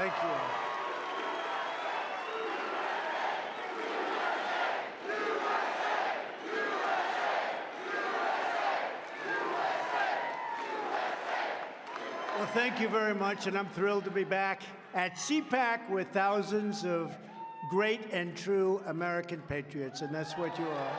Thank you. Well, thank you very much, and I'm thrilled to be back at Cpac with thousands of great and true American patriots, and that's what you are.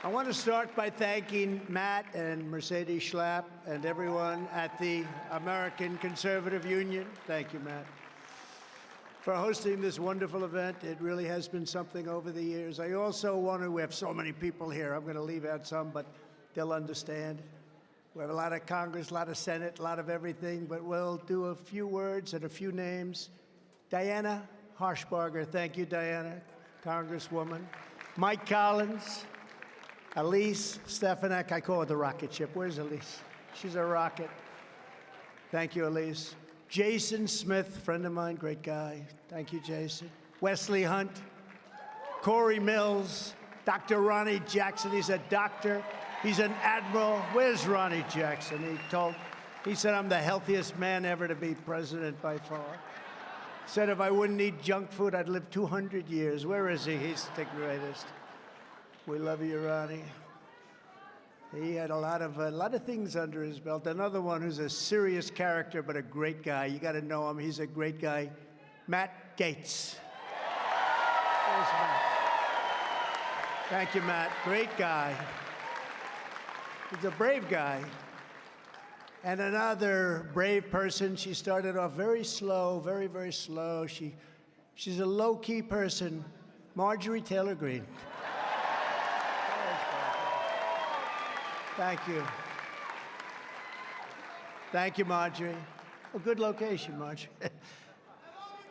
I want to start by thanking Matt and Mercedes Schlapp and everyone at the American Conservative Union. Thank you, Matt, for hosting this wonderful event. It really has been something over the years. I also want to, we have so many people here. I'm going to leave out some, but they'll understand. We have a lot of Congress, a lot of Senate, a lot of everything, but we'll do a few words and a few names. Diana Harshbarger, thank you, Diana, Congresswoman. Mike Collins, Elise Stefanik, I call her the rocket ship. Where's Elise? She's a rocket. Thank you, Elise. Jason Smith, friend of mine, great guy. Thank you, Jason. Wesley Hunt, Corey Mills, Dr. Ronnie Jackson, he's a doctor. He's an admiral. Where's Ronnie Jackson? He said, I'm the healthiest man ever to be president by far. Said if I wouldn't eat junk food, I'd live 200 years. Where is he? He's the greatest. We love you, Ronnie. He had a lot of things under his belt. Another one who's a serious character, but a great guy. You got to know him. He's a great guy. Matt Gaetz. Where's Matt? Thank you, Matt. Great guy. He's a brave guy. And another brave person. She started off very slow, very, very slow. She's a low-key person. Marjorie Taylor Greene. Thank you. Thank you, Marjorie. A good location, Marjorie.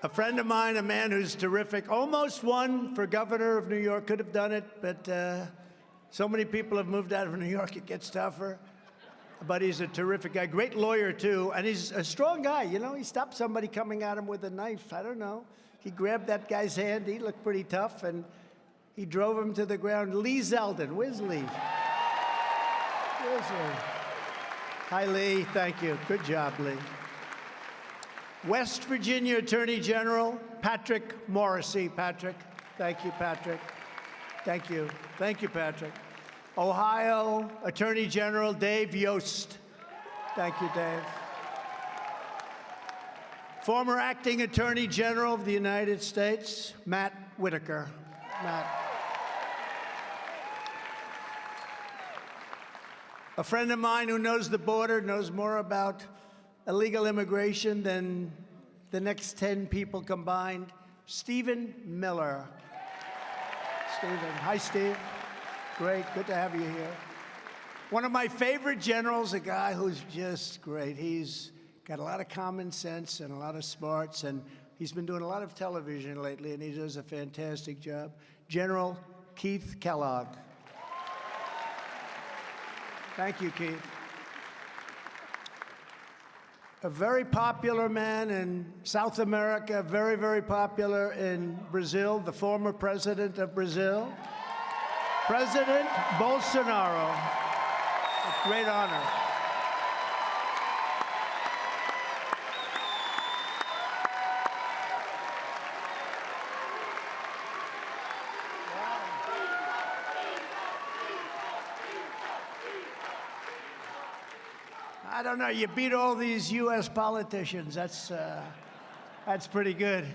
A friend of mine, a man who's terrific, almost won for governor of New York, could have done it, but so many people have moved out of New York, it gets tougher. But he's a terrific guy, great lawyer, too, and he's a strong guy. You know, he stopped somebody coming at him with a knife. I don't know. He grabbed that guy's hand. He looked pretty tough, and he drove him to the ground. Lee Zeldin. Where's Lee? Hi, Lee. Thank you. Good job, Lee. West Virginia Attorney General Patrick Morrisey. Patrick. Thank you, Patrick. Thank you. Thank you, Patrick. Ohio Attorney General Dave Yost. Thank you, Dave. Former Acting Attorney General of the United States, Matt Whitaker. Matt. A friend of mine who knows the border, knows more about illegal immigration than the next 10 people combined, Stephen Miller. Stephen. Hi, Steve. Great. Good to have you here. One of my favorite generals, a guy who's just great. He's got a lot of common sense and a lot of smarts, and he's been doing a lot of television lately, and he does a fantastic job. General Keith Kellogg. Thank you, Keith. A very popular man in South America, very, very popular in Brazil, the former president of Brazil, President Bolsonaro. A great honor. I don't know, you beat all these U.S. politicians. That's pretty good.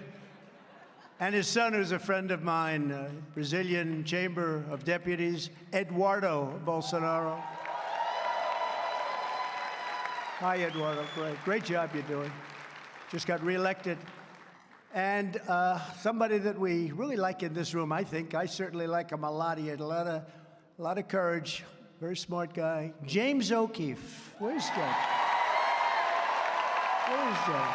And his son, who's a friend of mine, Brazilian Chamber of Deputies, Eduardo Bolsonaro. Hi, Eduardo. Great job you're doing. Just got reelected. And somebody that we really like in this room, I think. I certainly like him a lot. He had a lot of courage. Very smart guy. James O'Keefe. Where's James? Where's James?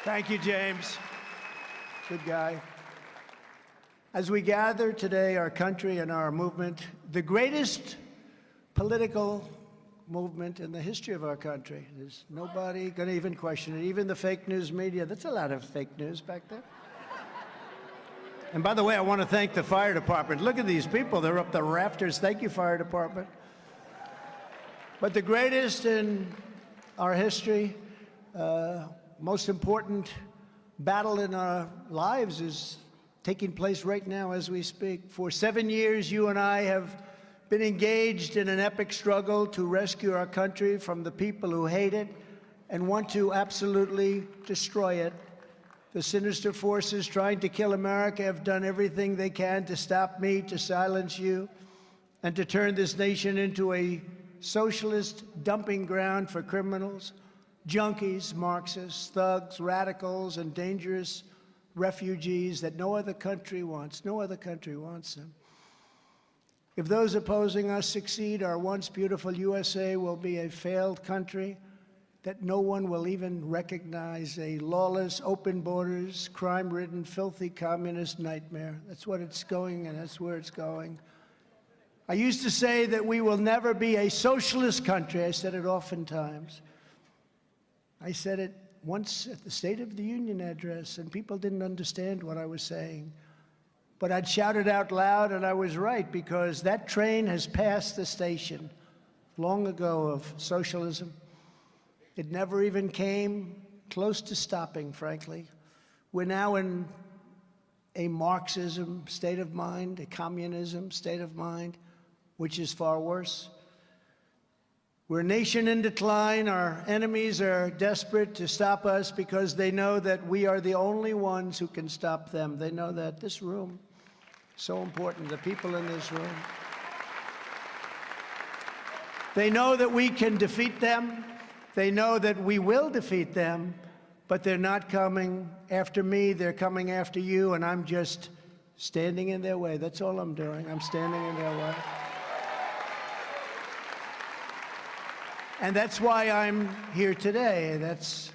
Thank you, James. Good guy. As we gather today, our country and our movement, the greatest political movement in the history of our country. There's nobody going to even question it. Even the fake news media. That's a lot of fake news back there. And by the way, I want to thank the fire department. Look at these people. They're up the rafters. Thank you, fire department. But the greatest in our history, most important battle in our lives is taking place right now as we speak. For 7 years, you and I have been engaged in an epic struggle to rescue our country from the people who hate it and want to absolutely destroy it. The sinister forces trying to kill America have done everything they can to stop me, to silence you, and to turn this nation into a socialist dumping ground for criminals, junkies, Marxists, thugs, radicals, and dangerous refugees that no other country wants. No other country wants them. If those opposing us succeed, our once beautiful USA will be a failed country that no one will even recognize, a lawless, open borders, crime-ridden, filthy communist nightmare. That's what it's going, and that's where it's going. I used to say that we will never be a socialist country. I said it oftentimes. I said it once at the State of the Union address, and people didn't understand what I was saying. But I'd shout it out loud, and I was right, because that train has passed the station long ago of socialism. It never even came close to stopping, frankly. We're now in a Marxism state of mind, a communism state of mind, which is far worse. We're a nation in decline. Our enemies are desperate to stop us because they know that we are the only ones who can stop them. They know that. This room, so important, the people in this room. They know that we can defeat them. They know that we will defeat them, but they're not coming after me. They're coming after you, and I'm just standing in their way. That's all I'm doing. I'm standing in their way. And that's why I'm here today. That's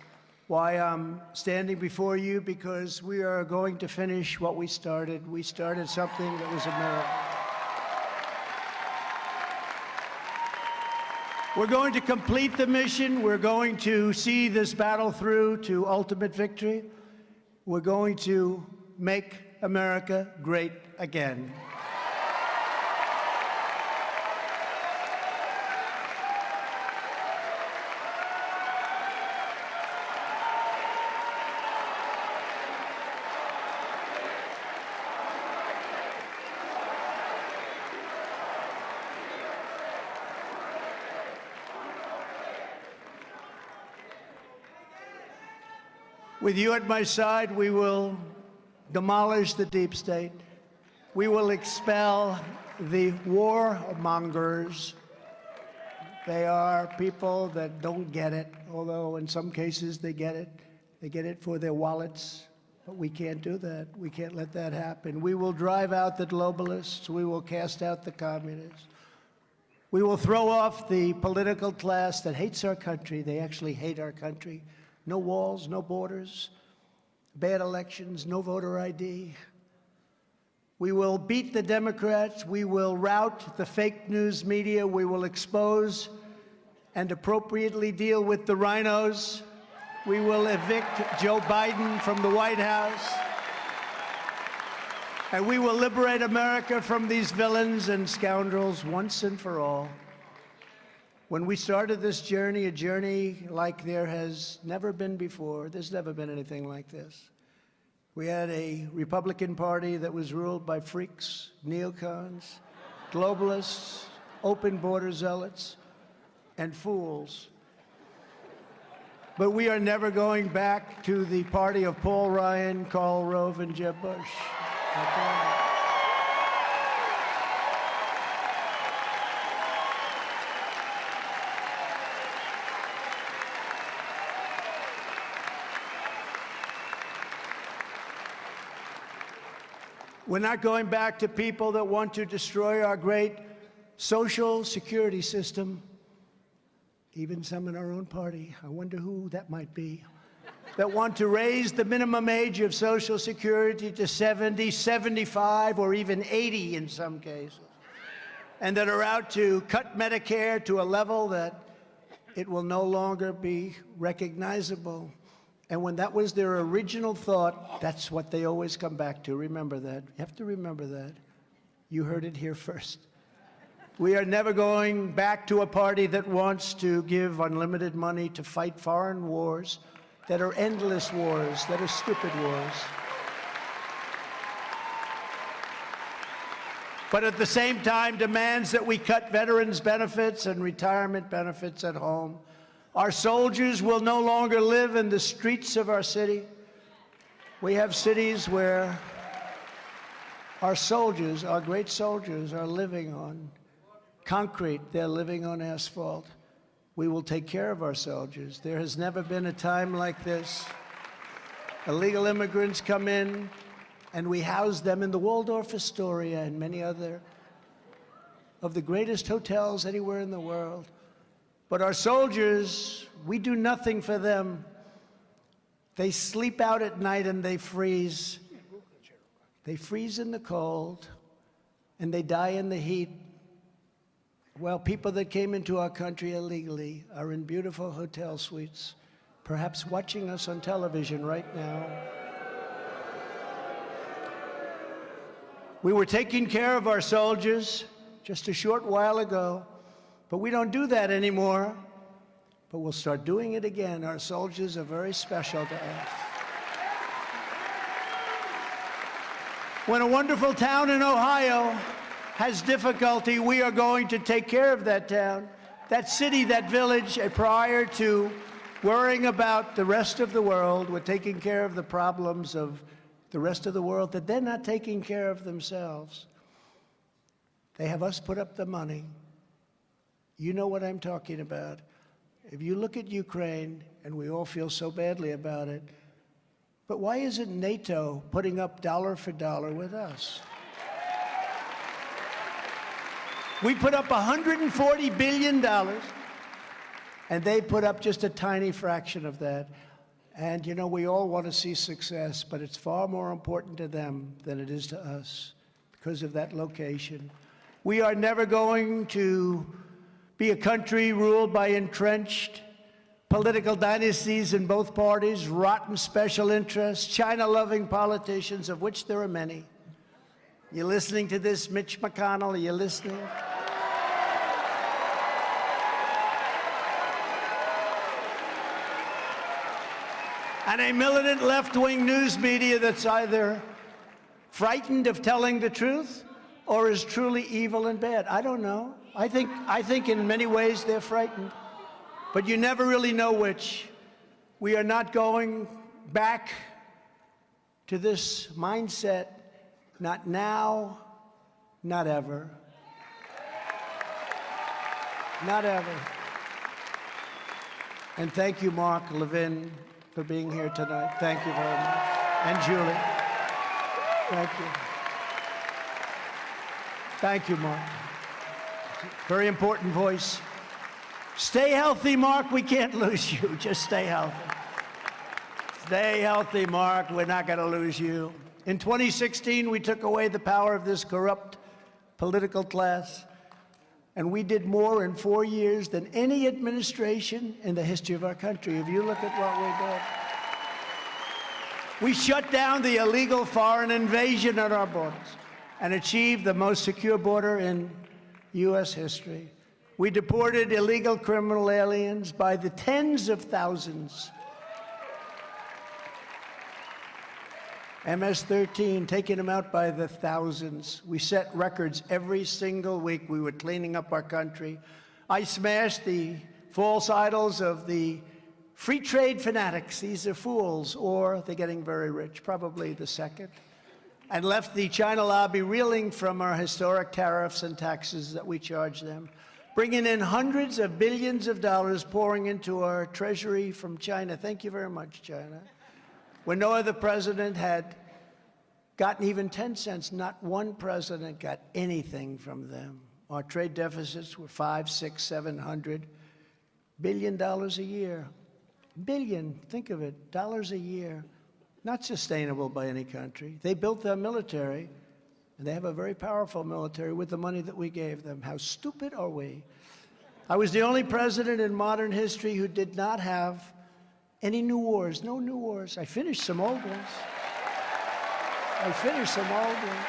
why I'm standing before you, because we are going to finish what we started. We started something that was a miracle. We're going to complete the mission. We're going to see this battle through to ultimate victory. We're going to make America great again. With you at my side, we will demolish the deep state. We will expel the warmongers. They are people that don't get it, although in some cases they get it. They get it for their wallets, but we can't do that. We can't let that happen. We will drive out the globalists. We will cast out the communists. We will throw off the political class that hates our country. They actually hate our country. No walls, no borders, bad elections, no voter ID. We will beat the Democrats. We will rout the fake news media. We will expose and appropriately deal with the rhinos. We will evict Joe Biden from the White House. And we will liberate America from these villains and scoundrels once and for all. When we started this journey, a journey like there has never been before, there's never been anything like this. We had a Republican Party that was ruled by freaks, neocons, globalists, open border zealots, and fools. But we are never going back to the party of Paul Ryan, Karl Rove, and Jeb Bush. We're not going back to people that want to destroy our great social security system, even some in our own party. I wonder who that might be, that want to raise the minimum age of Social Security to 70, 75, or even 80 in some cases, and that are out to cut Medicare to a level that it will no longer be recognizable. And when that was their original thought, that's what they always come back to. Remember that. You have to remember that. You heard it here first. We are never going back to a party that wants to give unlimited money to fight foreign wars that are endless wars, that are stupid wars. But at the same time demands that we cut veterans' benefits and retirement benefits at home. Our soldiers will no longer live in the streets of our city. We have cities where our soldiers, our great soldiers, are living on concrete. They're living on asphalt. We will take care of our soldiers. There has never been a time like this. Illegal immigrants come in, and we house them in the Waldorf Astoria and many other of the greatest hotels anywhere in the world. But our soldiers, we do nothing for them. They sleep out at night and they freeze. They freeze in the cold, and they die in the heat. Well, people that came into our country illegally are in beautiful hotel suites, perhaps watching us on television right now. We were taking care of our soldiers just a short while ago, but we don't do that anymore. But we'll start doing it again. Our soldiers are very special to us. When a wonderful town in Ohio has difficulty, we are going to take care of that town, that city, that village, prior to worrying about the rest of the world. We're taking care of the problems of the rest of the world that they're not taking care of themselves. They have us put up the money. You know what I'm talking about. If you look at Ukraine, and we all feel so badly about it, but why isn't NATO putting up dollar for dollar with us? We put up $140 billion, and they put up just a tiny fraction of that. And, you know, we all want to see success, but it's far more important to them than it is to us because of that location. We are never going to be a country ruled by entrenched political dynasties in both parties, rotten special interests, China-loving politicians, of which there are many. You listening to this, Mitch McConnell? Are you listening? And a militant left-wing news media that's either frightened of telling the truth or is truly evil and bad. I don't know. I think in many ways they're frightened, but you never really know which. We are not going back to this mindset, not now, not ever. Not ever. And thank you, Mark Levin, for being here tonight. Thank you very much. And Julie. Thank you. Thank you, Mark. Very important voice. Stay healthy, Mark. We can't lose you. Just stay healthy. Stay healthy, Mark. We're not going to lose you. In 2016, we took away the power of this corrupt political class, and we did more in 4 years than any administration in the history of our country. If you look at what we did. We shut down the illegal foreign invasion at our borders and achieved the most secure border in U.S. history. We deported illegal criminal aliens by the tens of thousands. MS-13, taking them out by the thousands. We set records every single week. We were cleaning up our country. I smashed the false idols of the free trade fanatics. These are fools, or they're getting very rich, probably the second. And left the China lobby reeling from our historic tariffs and taxes that we charge them, bringing in hundreds of billions of dollars pouring into our treasury from China. Thank you very much, China. When no other president had gotten even 10 cents, not one president got anything from them. Our trade deficits were $500, $600, $700 billion a year. Billion, think of it, dollars a year. Not sustainable by any country. They built their military, and they have a very powerful military with the money that we gave them. How stupid are we? I was the only president in modern history who did not have Any new wars? No new wars. I finished some old ones. I finished some old ones.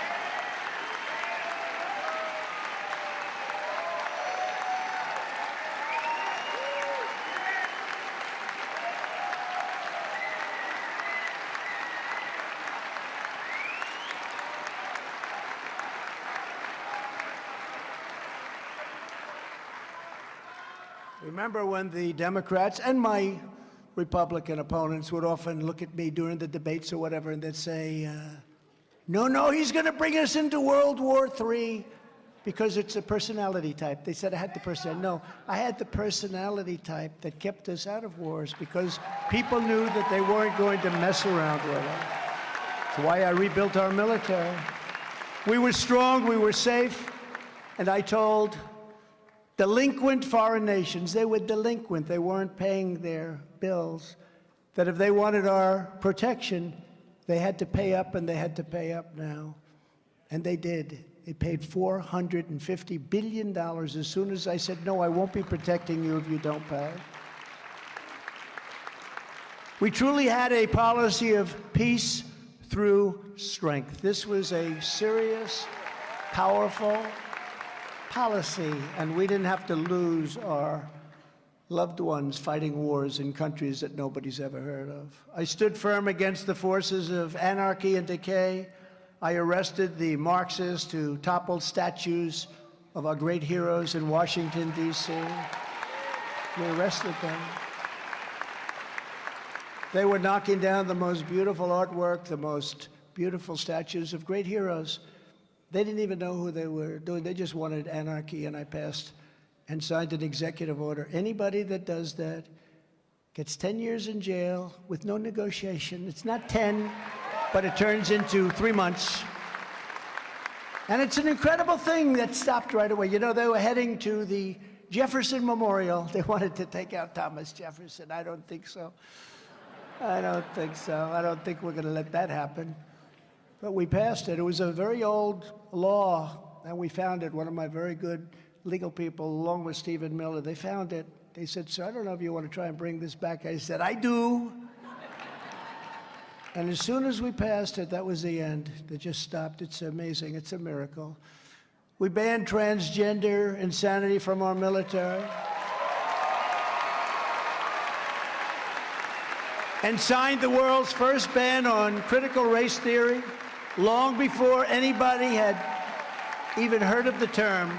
Remember when the Democrats and my Republican opponents would often look at me during the debates or whatever, and they'd say, no, he's going to bring us into World War III because it's a personality type. They said I had the personality. No, I had the personality type that kept us out of wars because people knew that they weren't going to mess around with us. That's why I rebuilt our military. We were strong, we were safe, and I told delinquent foreign nations, they were delinquent, they weren't paying their bills, that if they wanted our protection, they had to pay up, and they had to pay up now. And they did. They paid $450 billion as soon as I said, no, I won't be protecting you if you don't pay. We truly had a policy of peace through strength. This was a serious, powerful policy, and we didn't have to lose our loved ones fighting wars in countries that nobody's ever heard of. I stood firm against the forces of anarchy and decay. I arrested the Marxists who toppled statues of our great heroes in Washington, D.C. We arrested them. They were knocking down the most beautiful artwork, the most beautiful statues of great heroes. They didn't even know who they were doing. They just wanted anarchy, and I passed and signed an executive order. Anybody that does that gets 10 years in jail with no negotiation. It's not 10, but it turns into 3 months. And it's an incredible thing that stopped right away. You know, they were heading to the Jefferson Memorial. They wanted to take out Thomas Jefferson. I don't think so. I don't think so. I don't think we're going to let that happen. But we passed it. It was a very old law, and we found it. One of my very good legal people, along with Stephen Miller, they found it. They said, sir, I don't know if you want to try and bring this back. I said, I do. And as soon as we passed it, that was the end. It just stopped. It's amazing. It's a miracle. We banned transgender insanity from our military. And signed the world's first ban on critical race theory long before anybody had even heard of the term.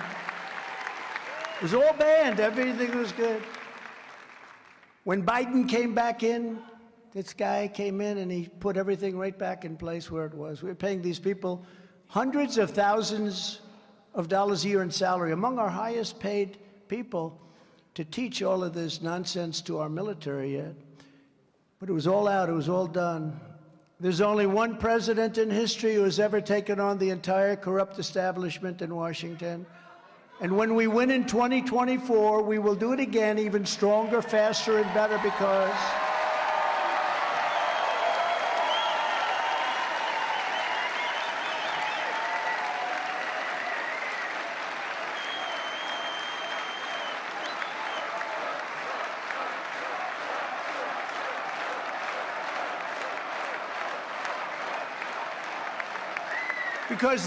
It was all banned. Everything was good. When Biden came back in, this guy came in and he put everything right back in place where it was. We were paying these people hundreds of thousands of dollars a year in salary, among our highest paid people, to teach all of this nonsense to our military yet. But it was all out. It was all done. There's only one president in history who has ever taken on the entire corrupt establishment in Washington. And when we win in 2024, we will do it again, even stronger, faster, and better, because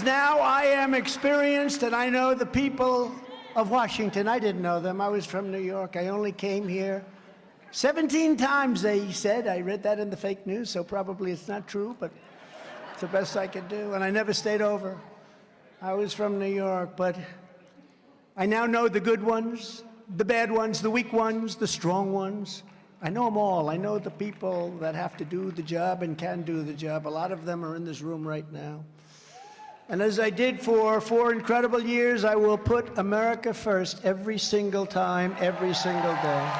now I am experienced, and I know the people of Washington. I didn't know them. I was from New York. I only came here 17 times, they said. I read that in the fake news, so probably it's not true, but it's the best I could do. And I never stayed over. I was from New York, but I now know the good ones, the bad ones, the weak ones, the strong ones. I know them all. I know the people that have to do the job and can do the job. A lot of them are in this room right now. And as I did for 4 incredible years, I will put America first every single time, every single day.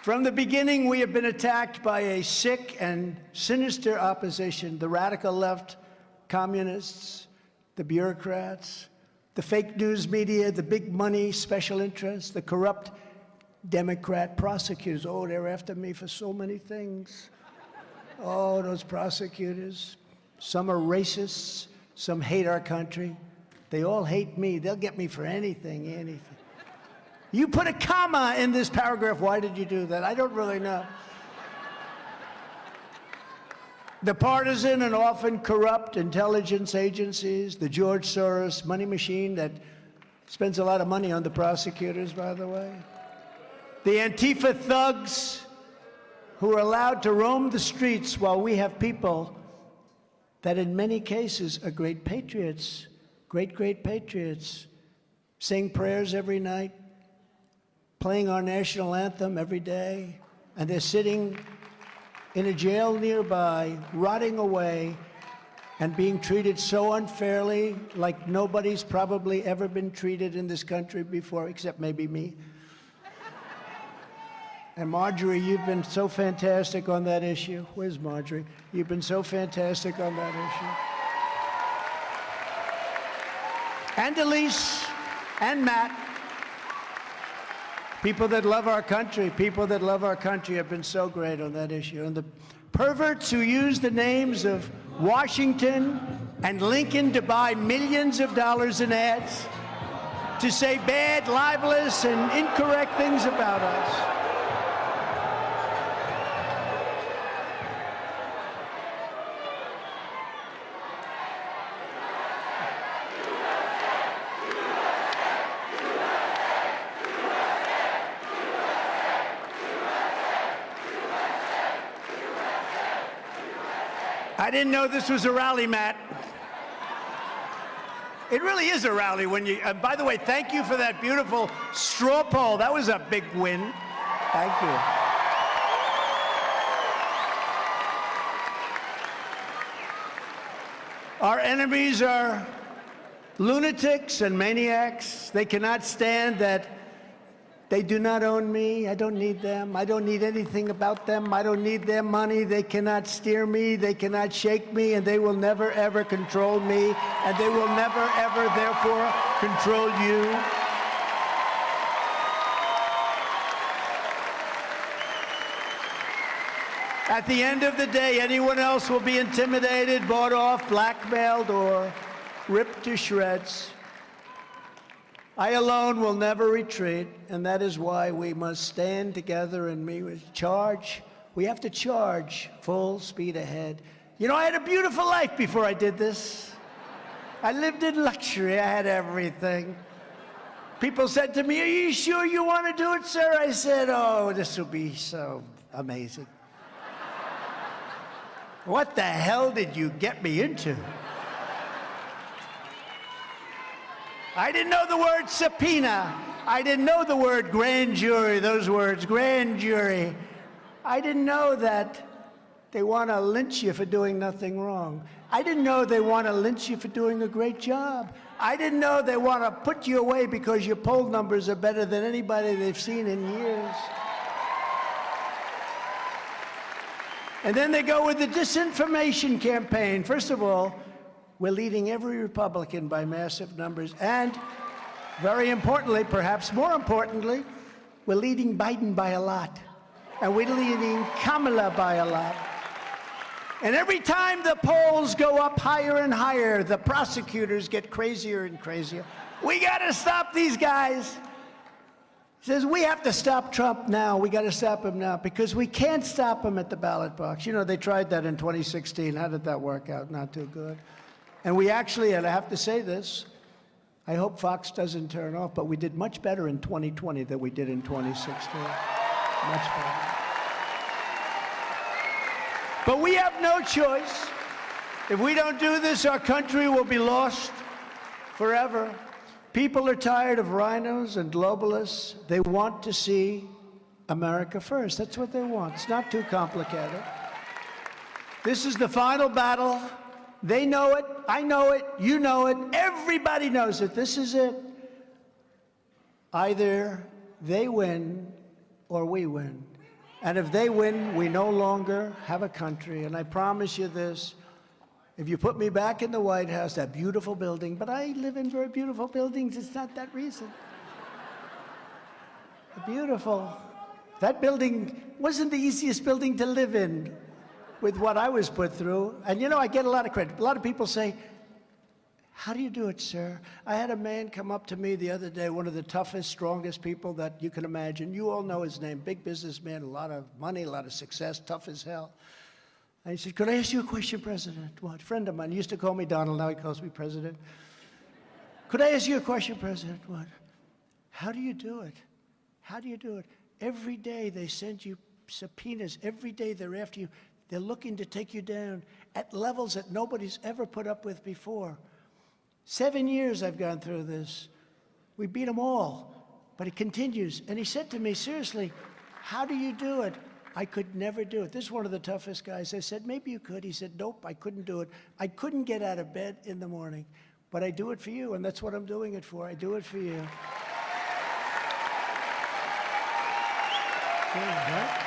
From the beginning, we have been attacked by a sick and sinister opposition, the radical left, communists, the bureaucrats, the fake news media, the big money special interests, the corrupt Democrat prosecutors. Oh, they're after me for so many things. Oh, those prosecutors. Some are racists. Some hate our country. They all hate me. They'll get me for anything, anything. You put a comma in this paragraph. Why did you do that? I don't really know. The partisan and often corrupt intelligence agencies, the George Soros money machine that spends a lot of money on the prosecutors, by the way. The Antifa thugs who are allowed to roam the streets while we have people that in many cases are great patriots, great patriots, saying prayers every night, playing our national anthem every day, and they're sitting in a jail nearby, rotting away, and being treated so unfairly, like nobody's probably ever been treated in this country before, except maybe me. And Marjorie, you've been so fantastic on that issue. Where's Marjorie? You've been so fantastic on that issue. And Elise, and Matt. People that love our country, have been so great on that issue. And the perverts who use the names of Washington and Lincoln to buy millions of dollars in ads to say bad, libelous, and incorrect things about us. I didn't know this was a rally, Matt. It really is a rally when you, by the way, thank you for that beautiful straw poll. That was a big win. Thank you. Our enemies are lunatics and maniacs. They cannot stand that they do not own me. I don't need them. I don't need anything about them. I don't need their money. They cannot steer me. They cannot shake me, and they will never, ever control me, and they will never, ever, therefore, control you. At the end of the day, anyone else will be intimidated, bought off, blackmailed, or ripped to shreds. I alone will never retreat, and that is why we must stand together and charge. We have to charge full speed ahead. You know, I had a beautiful life before I did this. I lived in luxury. I had everything. People said to me, "Are you sure you want to do it, sir?" I said, "Oh, this will be so amazing." What the hell did you get me into? I didn't know the word subpoena. I didn't know the word grand jury, those words, grand jury. I didn't know that they want to lynch you for doing nothing wrong. I didn't know they want to lynch you for doing a great job. I didn't know they want to put you away because your poll numbers are better than anybody they've seen in years. And then they go with the disinformation campaign. First of all, we're leading every Republican by massive numbers. And very importantly, perhaps more importantly, we're leading Biden by a lot. And we're leading Kamala by a lot. And every time the polls go up higher and higher, the prosecutors get crazier and crazier. We got to stop these guys. He says, we have to stop Trump now. We got to stop him now because we can't stop him at the ballot box. You know, they tried that in 2016. How did that work out? Not too good. And we actually, and I have to say this, I hope Fox doesn't turn off, but we did much better in 2020 than we did in 2016. Much better. But we have no choice. If we don't do this, our country will be lost forever. People are tired of rhinos and globalists. They want to see America first. That's what they want. It's not too complicated. This is the final battle. They know it, I know it, you know it, everybody knows it. This is it. Either they win or we win. And if they win, we no longer have a country. And I promise you this, if you put me back in the White House, that beautiful building, but I live in very beautiful buildings, it's not that reason. Beautiful. That building wasn't the easiest building to live in. with what I was put through. And you know, I get a lot of credit. A lot of people say, how do you do it, sir? I had a man come up to me the other day, one of the toughest, strongest people that you can imagine. You all know his name, big businessman, a lot of money, a lot of success, tough as hell. And he said, could I ask you a question, President? What? A friend of mine, he used to call me Donald, now he calls me President. Could I ask you a question, President? What? How do you do it? How do you do it? Every day they send you subpoenas. Every day they're after you. They're looking to take you down at levels that nobody's ever put up with before. 7 years I've gone through this. We beat them all, but it continues. And he said to me, seriously, how do you do it? I could never do it. This is one of the toughest guys. I said, maybe you could. He said, nope, I couldn't do it. I couldn't get out of bed in the morning, but I do it for you, and that's what I'm doing it for. I do it for you. Yeah, right?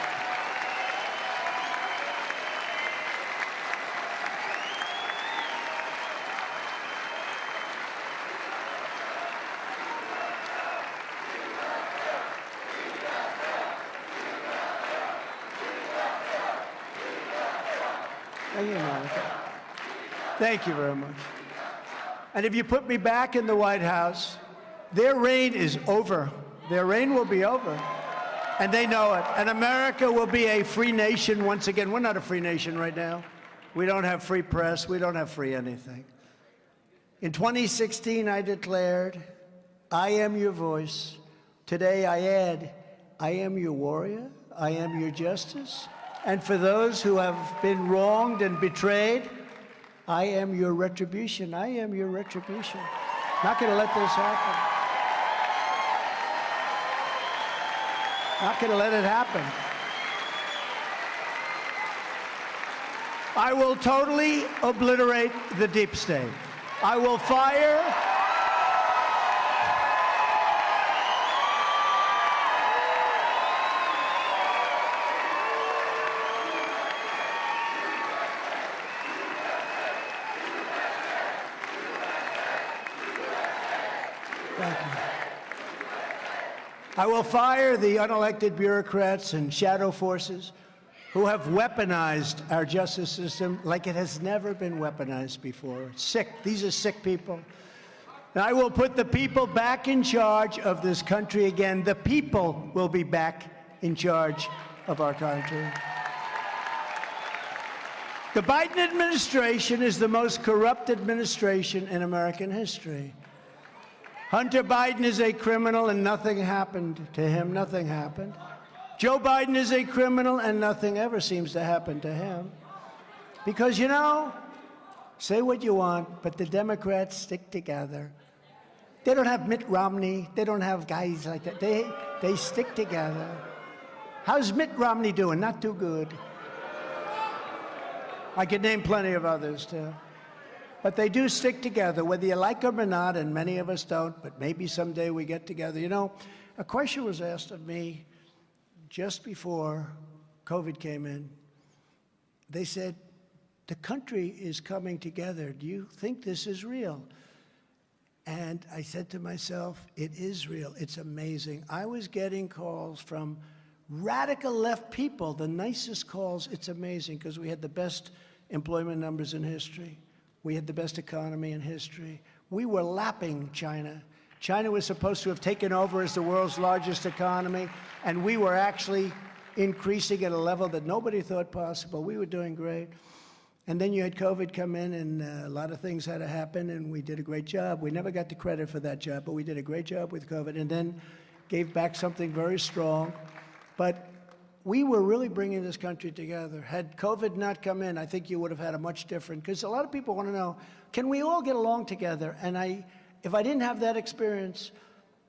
Thank you, Monica. Thank you very much. And if you put me back in the White House, their reign is over. Their reign will be over. And they know it. And America will be a free nation once again. We're not a free nation right now. We don't have free press. We don't have free anything. In 2016, I declared, I am your voice. Today, I add, I am your warrior. I am your justice. And for those who have been wronged and betrayed, I am your retribution. I am your retribution. Not going to let this happen. Not going to let it happen. I will totally obliterate the deep state. I will fire. Thank you. I will fire the unelected bureaucrats and shadow forces who have weaponized our justice system like it has never been weaponized before. It's sick. These are sick people. And I will put the people back in charge of this country again. The people will be back in charge of our country. The Biden administration is the most corrupt administration in American history. Hunter Biden is a criminal and nothing happened to him. Nothing happened. Joe Biden is a criminal and nothing ever seems to happen to him. Because, you know, say what you want, but the Democrats stick together. They don't have Mitt Romney. They don't have guys like that. They stick together. How's Mitt Romney doing? Not too good. I could name plenty of others, too. But they do stick together, whether you like them or not, and many of us don't, but maybe someday we get together. You know, a question was asked of me just before COVID came in. They said, the country is coming together. Do you think this is real? And I said to myself, it is real. It's amazing. I was getting calls from radical left people, the nicest calls. It's amazing, because we had the best employment numbers in history. We had the best economy in history. We were lapping China. China was supposed to have taken over as the world's largest economy, and we were actually increasing at a level that nobody thought possible. We were doing great. And then you had COVID come in, and a lot of things had to happen, and we did a great job. We never got the credit for that job, but we did a great job with COVID, and then gave back something very strong. But we were really bringing this country together. Had COVID not come in, I think you would have had a much different, because a lot of people want to know, can we all get along together? And if I didn't have that experience,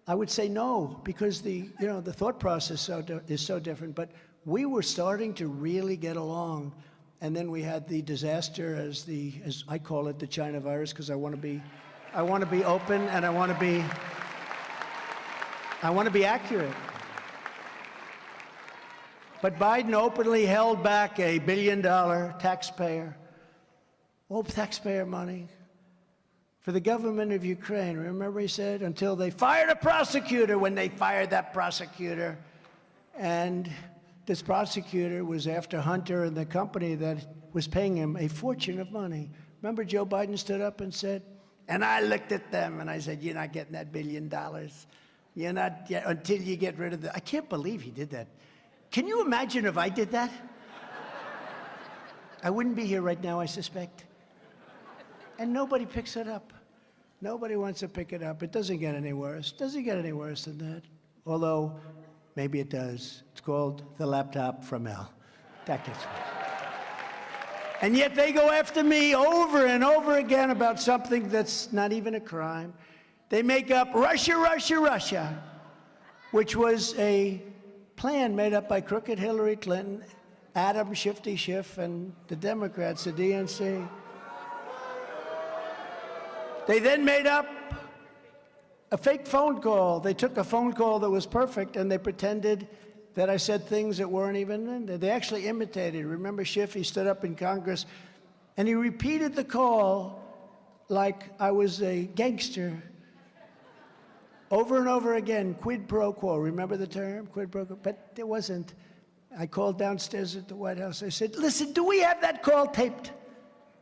I would say no, because the thought process is so different. But we were starting to really get along. And then we had the disaster, as I call it, the China virus, because I want to be open, and I want to be accurate. But Biden openly held back $1 billion taxpayer money for the government of Ukraine. Remember he said, until they fired a prosecutor, when they fired that prosecutor. And this prosecutor was after Hunter and the company that was paying him a fortune of money. Remember, Joe Biden stood up and said, and I looked at them and I said, you're not getting that $1 billion. You're not, until you get rid of the, I can't believe he did that. Can you imagine if I did that? I wouldn't be here right now, I suspect. And nobody picks it up. Nobody wants to pick it up. It doesn't get any worse. It doesn't get any worse than that. Although, maybe it does. It's called the laptop from hell. That gets worse. And yet they go after me over and over again about something that's not even a crime. They make up Russia, Russia, Russia, which was a plan made up by crooked Hillary Clinton, Adam Shifty Schiff, and the Democrats, the DNC. They then made up a fake phone call. They took a phone call that was perfect, and they pretended that I said things that weren't even in there. They actually imitated. Remember Schiff? He stood up in Congress, and he repeated the call like I was a gangster. Over and over again, quid pro quo. Remember the term, quid pro quo? But there wasn't. I called downstairs at the White House. I said, listen, do we have that call taped?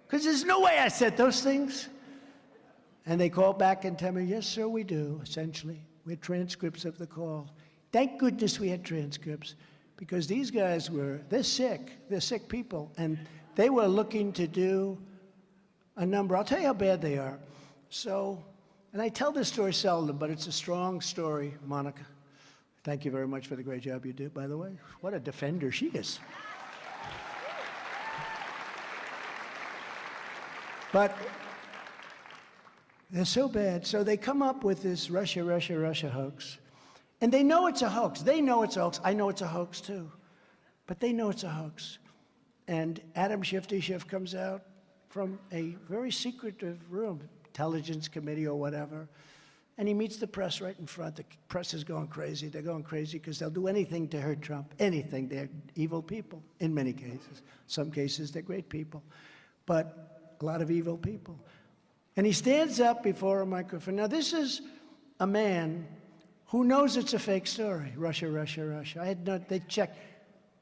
Because there's no way I said those things. And they called back and tell me, yes, sir, we do, essentially. We had transcripts of the call. Thank goodness we had transcripts, because these guys they're sick people, and they were looking to do a number. I'll tell you how bad they are. So, and I tell this story seldom, but it's a strong story, Monica. Thank you very much for the great job you do, by the way. What a defender she is. But they're so bad. So they come up with this Russia, Russia, Russia hoax. And they know it's a hoax. They know it's a hoax. I know it's a hoax, too. But they know it's a hoax. And Adam Shifty Schiff comes out from a very secretive room, Intelligence Committee or whatever, and he meets the press right in front. The press is going crazy. They're going crazy because they'll do anything to hurt Trump. Anything. They're evil people in many cases. Some cases, they're great people. But a lot of evil people. And he stands up before a microphone. Now, this is a man who knows it's a fake story. Russia, Russia, Russia. They checked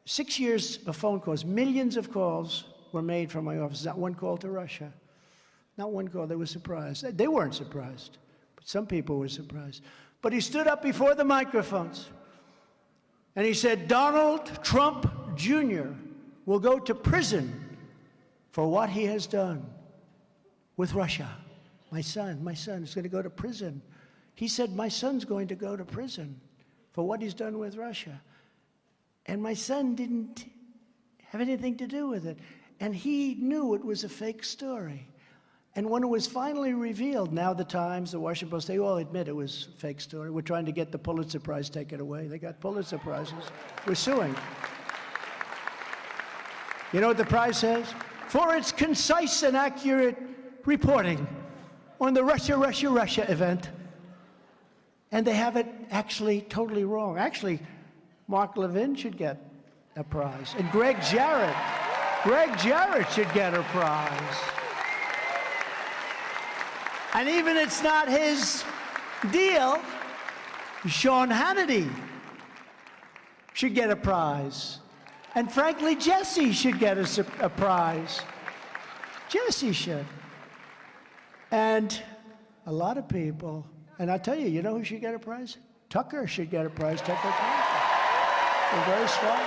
6 years of phone calls. Millions of calls were made from my office. Not one call to Russia. Not one call. They were surprised. They weren't surprised. But some people were surprised. But he stood up before the microphones. And he said, Donald Trump Jr. will go to prison for what he has done with Russia. My son is going to go to prison. He said, my son's going to go to prison for what he's done with Russia. And my son didn't have anything to do with it. And he knew it was a fake story. And when it was finally revealed, now the Times, the Washington Post, they all admit it was a fake story. We're trying to get the Pulitzer Prize taken away. They got Pulitzer Prizes. We're suing. You know what the prize says? For its concise and accurate reporting on the Russia, Russia, Russia event. And they have it actually totally wrong. Actually, Mark Levin should get a prize. And Greg Jarrett should get a prize. And even it's not his deal, Sean Hannity should get a prize. And frankly, Jesse should get a prize. Jesse should. And a lot of people, and I'll tell you, you know who should get a prize? Tucker should get a prize. Tucker Carlson. They're very strong.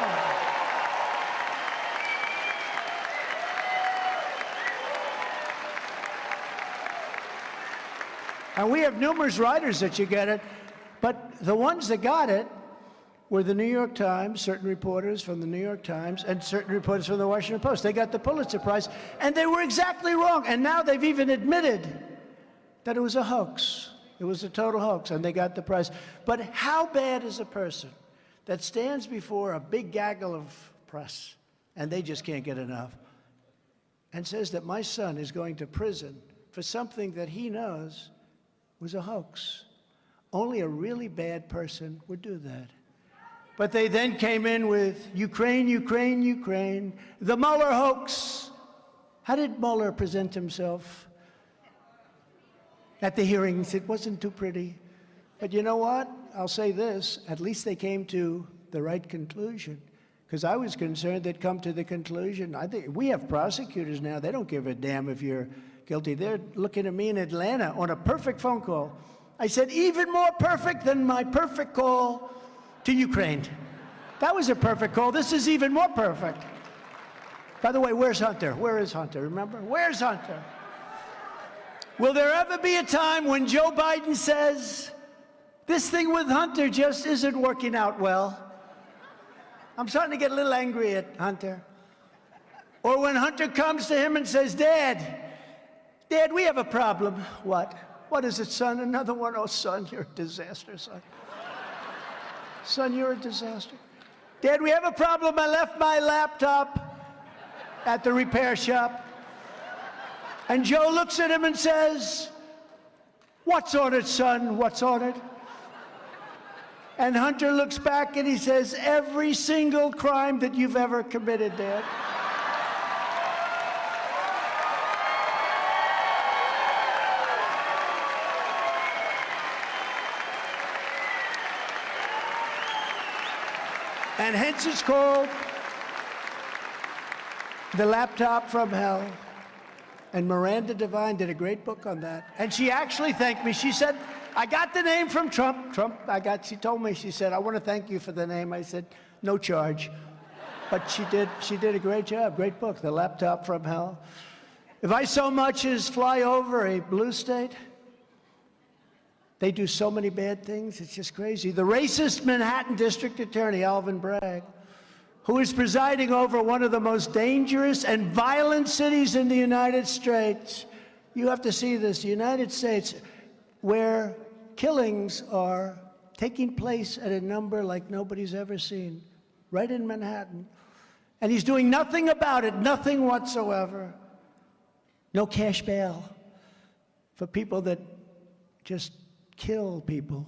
And we have numerous writers that should get it, but the ones that got it were the New York Times, certain reporters from the New York Times, and certain reporters from the Washington Post. They got the Pulitzer Prize, and they were exactly wrong. And now they've even admitted that it was a hoax. It was a total hoax, and they got the prize. But how bad is a person that stands before a big gaggle of press, and they just can't get enough, and says that my son is going to prison for something that he knows was a hoax? Only a really bad person would do that. But they then came in with Ukraine, Ukraine, Ukraine, the Mueller hoax. How did Mueller present himself at the hearings? It wasn't too pretty. But you know what? I'll say this, at least they came to the right conclusion. because I was concerned they'd come to the conclusion. I think we have prosecutors now. They don't give a damn if you're guilty. They're looking at me in Atlanta on a perfect phone call. I said, even more perfect than my perfect call to Ukraine. That was a perfect call. This is even more perfect. By the way, where's Hunter? Where is Hunter? Remember? Where's Hunter? Will there ever be a time when Joe Biden says, this thing with Hunter just isn't working out well? I'm starting to get a little angry at Hunter. Or when Hunter comes to him and says, Dad, we have a problem. What? What is it, son? Another one? Oh, son, you're a disaster, son. Son, you're a disaster. Dad, we have a problem. I left my laptop at the repair shop. And Joe looks at him and says, what's on it, son? What's on it? And Hunter looks back and he says, every single crime that you've ever committed, Dad. And hence it's called The Laptop from Hell. And Miranda Devine did a great book on that. And she actually thanked me. She said, I got the name from Trump. She told me, she said, I want to thank you for the name. I said, no charge. But she did a great job, great book, The Laptop from Hell. If I so much as fly over a blue state, they do so many bad things, it's just crazy. The racist Manhattan District Attorney, Alvin Bragg, who is presiding over one of the most dangerous and violent cities in the United States. You have to see this, the United States, where killings are taking place at a number like nobody's ever seen, right in Manhattan. And he's doing nothing about it, nothing whatsoever. No cash bail for people that just kill people,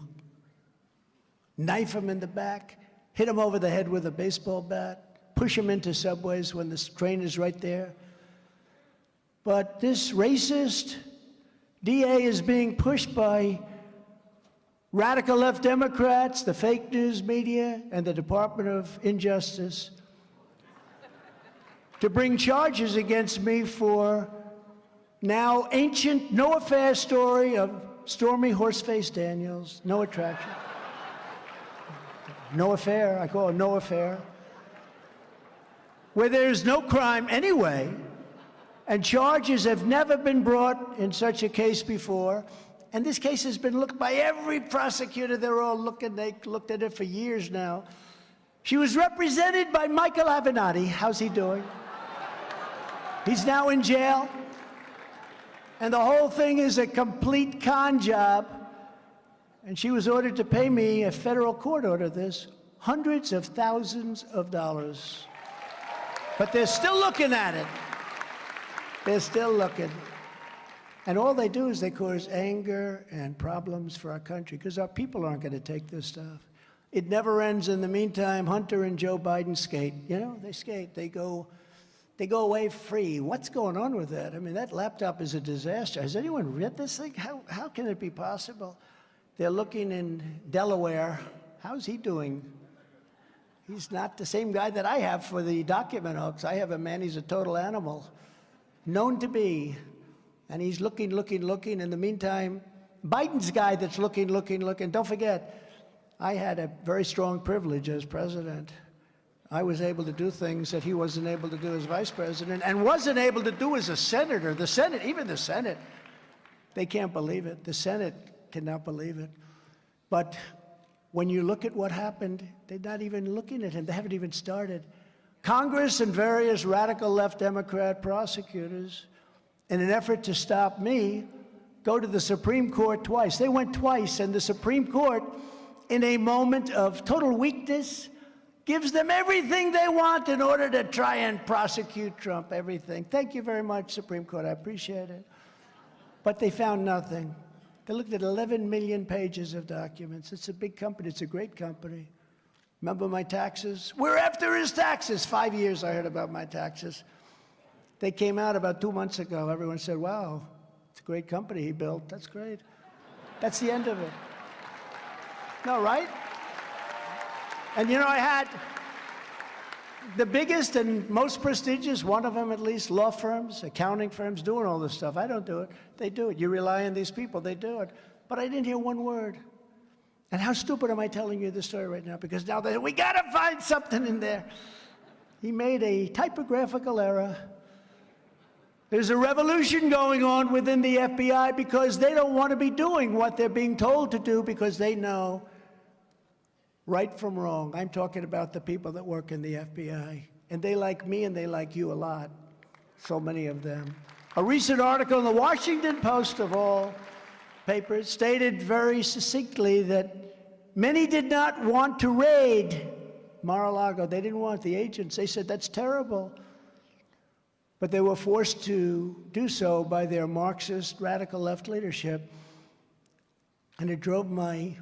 knife them in the back, hit them over the head with a baseball bat, push them into subways when the train is right there. But this racist DA is being pushed by radical left Democrats, the fake news media, and the Department of Injustice to bring charges against me for now ancient no-affair story of Stormy Horseface Daniels, no attraction. No affair, I call it no affair, where there's no crime anyway, and charges have never been brought in such a case before. And this case has been looked by every prosecutor. They're all looking, they looked at it for years now. She was represented by Michael Avenatti. How's he doing? He's now in jail. And the whole thing is a complete con job. And she was ordered to pay me, a federal court ordered this, hundreds of thousands of dollars. But they're still looking at it. They're still looking. And all they do is they cause anger and problems for our country because our people aren't going to take this stuff. It never ends. In the meantime, Hunter and Joe Biden skate. You know, they skate. They go away free. What's going on with that? I mean, that laptop is a disaster. Has anyone read this thing? How can it be possible? They're looking in Delaware. How's he doing? He's not the same guy that I have for the document hoax. I have a man, he's a total animal, known to be. And he's looking. In the meantime, Biden's guy that's looking. Don't forget, I had a very strong privilege as president. I was able to do things that he wasn't able to do as vice president and wasn't able to do as a senator. The Senate, even the Senate, they can't believe it. The Senate cannot believe it. But when you look at what happened, they're not even looking at him. They haven't even started. Congress and various radical left Democrat prosecutors, in an effort to stop me, go to the Supreme Court twice. They went twice, and the Supreme Court, in a moment of total weakness, gives them everything they want in order to try and prosecute Trump, everything. Thank you very much, Supreme Court. I appreciate it. But they found nothing. They looked at 11 million pages of documents. It's a big company. It's a great company. Remember my taxes? We're after his taxes. 5 years I heard about my taxes. They came out about 2 months ago. Everyone said, wow, it's a great company he built. That's great. That's the end of it. No, right? And you know, I The biggest and most prestigious, one of them at least, law firms, accounting firms, doing all this stuff. I don't do it. They do it. You rely on these people. They do it. But I didn't hear one word. And how stupid am I telling you this story right now? Because now we got to find something in there. He made a typographical error. There's a revolution going on within the FBI because they don't want to be doing what they're being told to do because they know right from wrong. I'm talking about the people that work in the FBI. And they like me and they like you a lot. So many of them. A recent article in the Washington Post, of all papers, stated very succinctly that many did not want to raid Mar-a-Lago. They didn't want the agents. They said, that's terrible. But they were forced to do so by their Marxist radical left leadership. And it drove my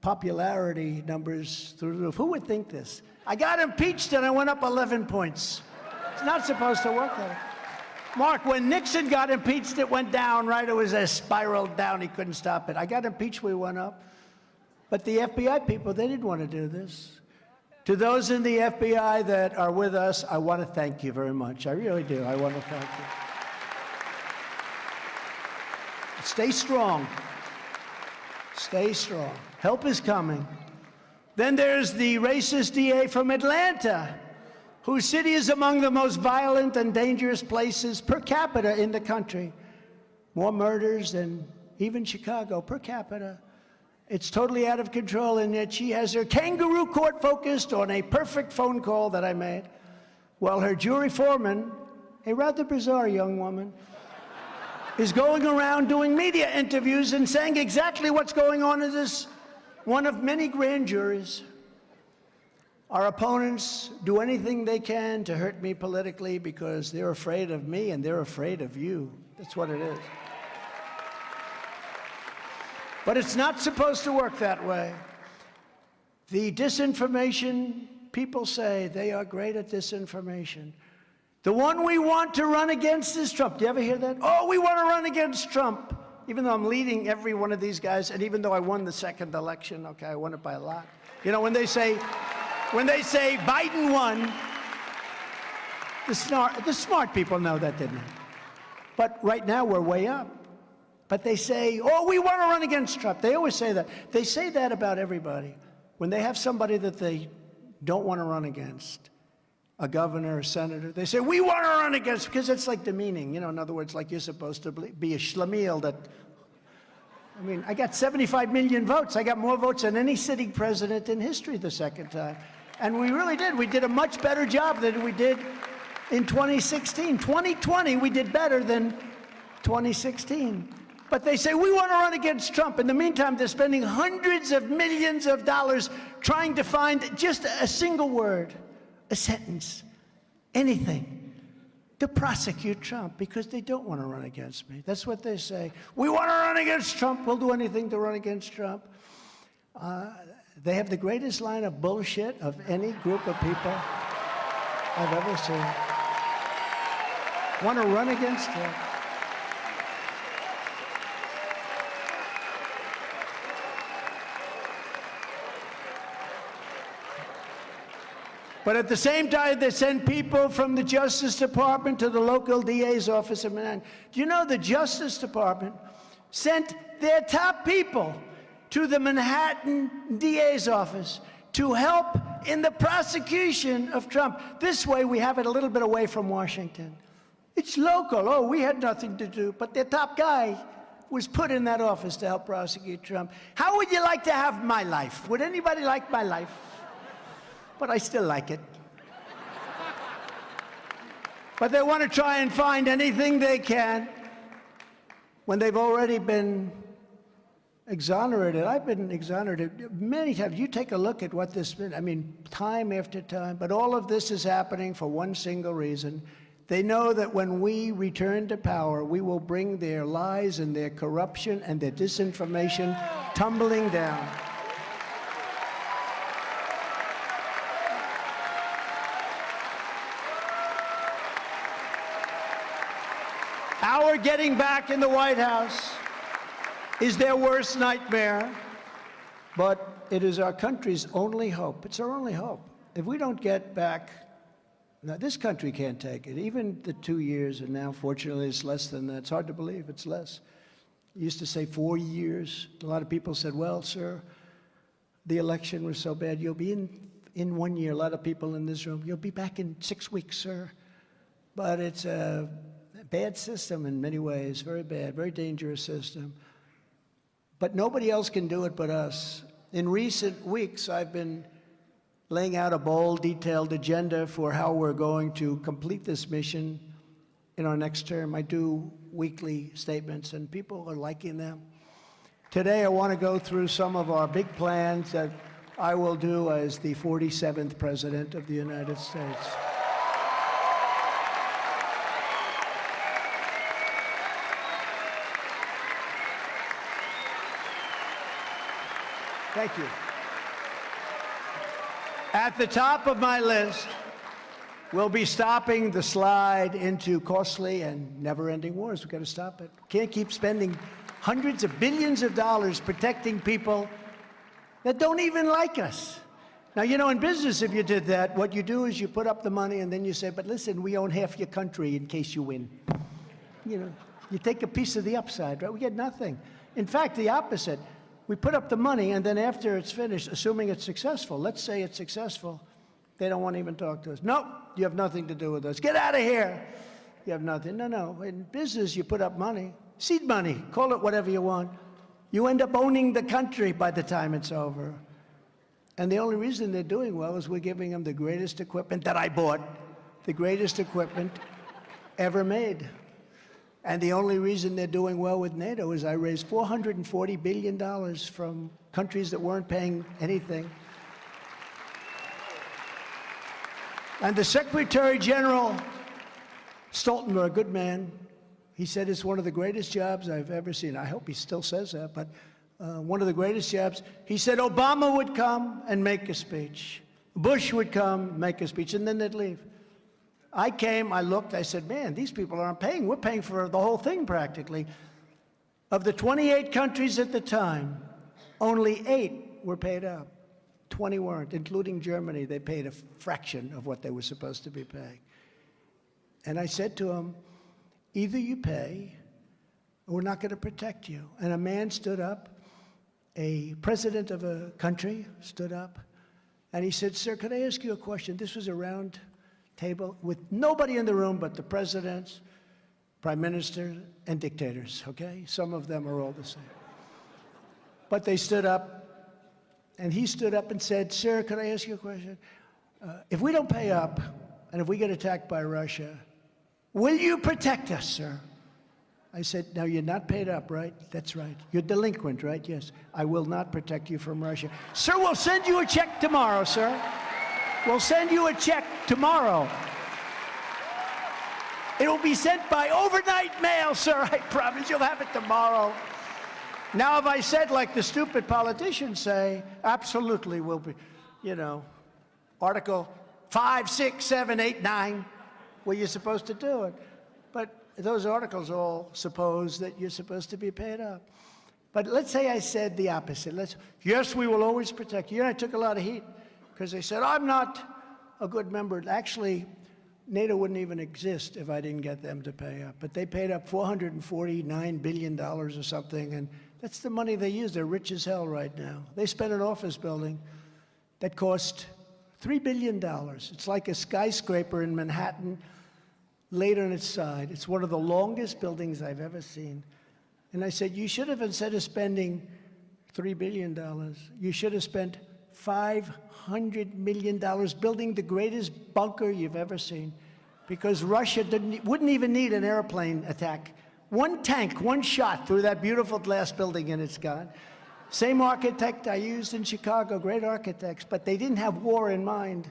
popularity numbers through the roof. Who would think this? I got impeached and I went up 11 points. It's not supposed to work that way. Mark, when Nixon got impeached, it went down, right? It was a spiral down. He couldn't stop it. I got impeached, we went up. But the FBI people, they didn't want to do this. To those in the FBI that are with us, I want to thank you very much. I really do. I want to thank you. Stay strong. Stay strong. Help is coming. Then there's the racist DA from Atlanta, whose city is among the most violent and dangerous places per capita in the country. More murders than even Chicago per capita. It's totally out of control, and yet she has her kangaroo court focused on a perfect phone call that I made, while her jury foreman, a rather bizarre young woman, is going around doing media interviews and saying exactly what's going on in this one of many grand juries. Our opponents do anything they can to hurt me politically because they're afraid of me and they're afraid of you. That's what it is. But it's not supposed to work that way. The disinformation, people say they are great at disinformation. The one we want to run against is Trump. Do you ever hear that? Oh, we want to run against Trump. Even though I'm leading every one of these guys, and even though I won the second election, okay, I won it by a lot. You know, when they say Biden won, the smart people know that, didn't they? But right now we're way up. But they say, oh, we want to run against Trump. They always say that. They say that about everybody. When they have somebody that they don't want to run against, a governor, a senator, they say, we want to run against, because it's like demeaning. You know, in other words, like you're supposed to be a schlemiel that, I mean, I got 75 million votes. I got more votes than any sitting president in history the second time. And we really did. We did a much better job than we did in 2016. 2020, we did better than 2016. But they say, we want to run against Trump. In the meantime, they're spending hundreds of millions of dollars trying to find just a single word, a sentence, anything, to prosecute Trump because they don't want to run against me. That's what they say. We want to run against Trump. We'll do anything to run against Trump. They have the greatest line of bullshit of any group of people I've ever seen. Want to run against Trump. But at the same time, they send people from the Justice Department to the local DA's office in Manhattan. Do you know the Justice Department sent their top people to the Manhattan DA's office to help in the prosecution of Trump? This way, we have it a little bit away from Washington. It's local. Oh, we had nothing to do. But their top guy was put in that office to help prosecute Trump. How would you like to have my life? Would anybody like my life? But I still like it. But they want to try and find anything they can when they've already been exonerated. I've been exonerated many times. You take a look at what this been. I mean, time after time. But all of this is happening for one single reason. They know that when we return to power, we will bring their lies and their corruption and their disinformation tumbling down. Our getting back in the White House is their worst nightmare, but it is our country's only hope. It's our only hope. If we don't get back Now, this country can't take it. Even the 2 years, and now, fortunately, it's less than that. It's hard to believe it's less. It used to say 4 years. A lot of people said, well, sir, the election was so bad. You'll be in 1 year. A lot of people in this room, you'll be back in 6 weeks, sir. But it's a bad system in many ways, very bad, very dangerous system. But nobody else can do it but us. In recent weeks, I've been laying out a bold, detailed agenda for how we're going to complete this mission in our next term. I do weekly statements, and people are liking them. Today, I want to go through some of our big plans that I will do as the 47th President of the United States. Thank you. At the top of my list, we'll be stopping the slide into costly and never-ending wars. We've got to stop it. Can't keep spending hundreds of billions of dollars protecting people that don't even like us. Now, you know, in business, if you did that, what you do is you put up the money and then you say, but listen, we own half your country in case you win. You know, you take a piece of the upside, right? We get nothing. In fact, the opposite. We put up the money, and then after it's finished, assuming it's successful, let's say it's successful, they don't want to even talk to us. No, you have nothing to do with us. Get out of here. You have nothing. No, no. In business, you put up money, seed money, call it whatever you want. You end up owning the country by the time it's over. And the only reason they're doing well is we're giving them the greatest equipment that I bought, the greatest equipment ever made. And the only reason they're doing well with NATO is I raised $440 billion from countries that weren't paying anything. And the Secretary General Stoltenberg, good man, he said it's one of the greatest jobs I've ever seen. I hope he still says that, but one of the greatest jobs. He said Obama would come and make a speech. Bush would come, make a speech, and then they'd leave. I came, I looked, I said, man, these people aren't paying. We're paying for the whole thing practically. Of the 28 countries at the time, only 8 were paid up. 20 weren't, including Germany. They paid a fraction of what they were supposed to be paying. And I said to them, either you pay or we're not going to protect you. And a man stood up, a president of a country stood up, and he said, sir, could I ask you a question? This was a round table with nobody in the room but the presidents, prime minister, and dictators, okay? Some of them are all the same. But they stood up, and he stood up and said, sir, could I ask you a question? If we don't pay up, and if we get attacked by Russia, will you protect us, sir? I said, now you're not paid up, right? That's right. You're delinquent, right? Yes. I will not protect you from Russia. Sir, we'll send you a check tomorrow, sir. We'll send you a check tomorrow. It will be sent by overnight mail, sir. I promise you'll have it tomorrow. Now, if I said, like the stupid politicians say, absolutely will be, you know, Article 5, 6, 7, 8, 9, where you're supposed to do it. But those articles all suppose that you're supposed to be paid up. But let's say I said the opposite. Yes, we will always protect you. And I took a lot of heat because they said, I'm not a good member. Actually, NATO wouldn't even exist if I didn't get them to pay up. But they paid up $449 billion or something, and that's the money they use. They're rich as hell right now. They spent an office building that cost $3 billion. It's like a skyscraper in Manhattan laid on its side. It's one of the longest buildings I've ever seen. And I said, you should have, instead of spending $3 billion, you should have spent $500 million building the greatest bunker you've ever seen, because Russia wouldn't even need an airplane attack. One tank, one shot through that beautiful glass building and it's gone. Same architect I used in Chicago, great architects, but they didn't have war in mind.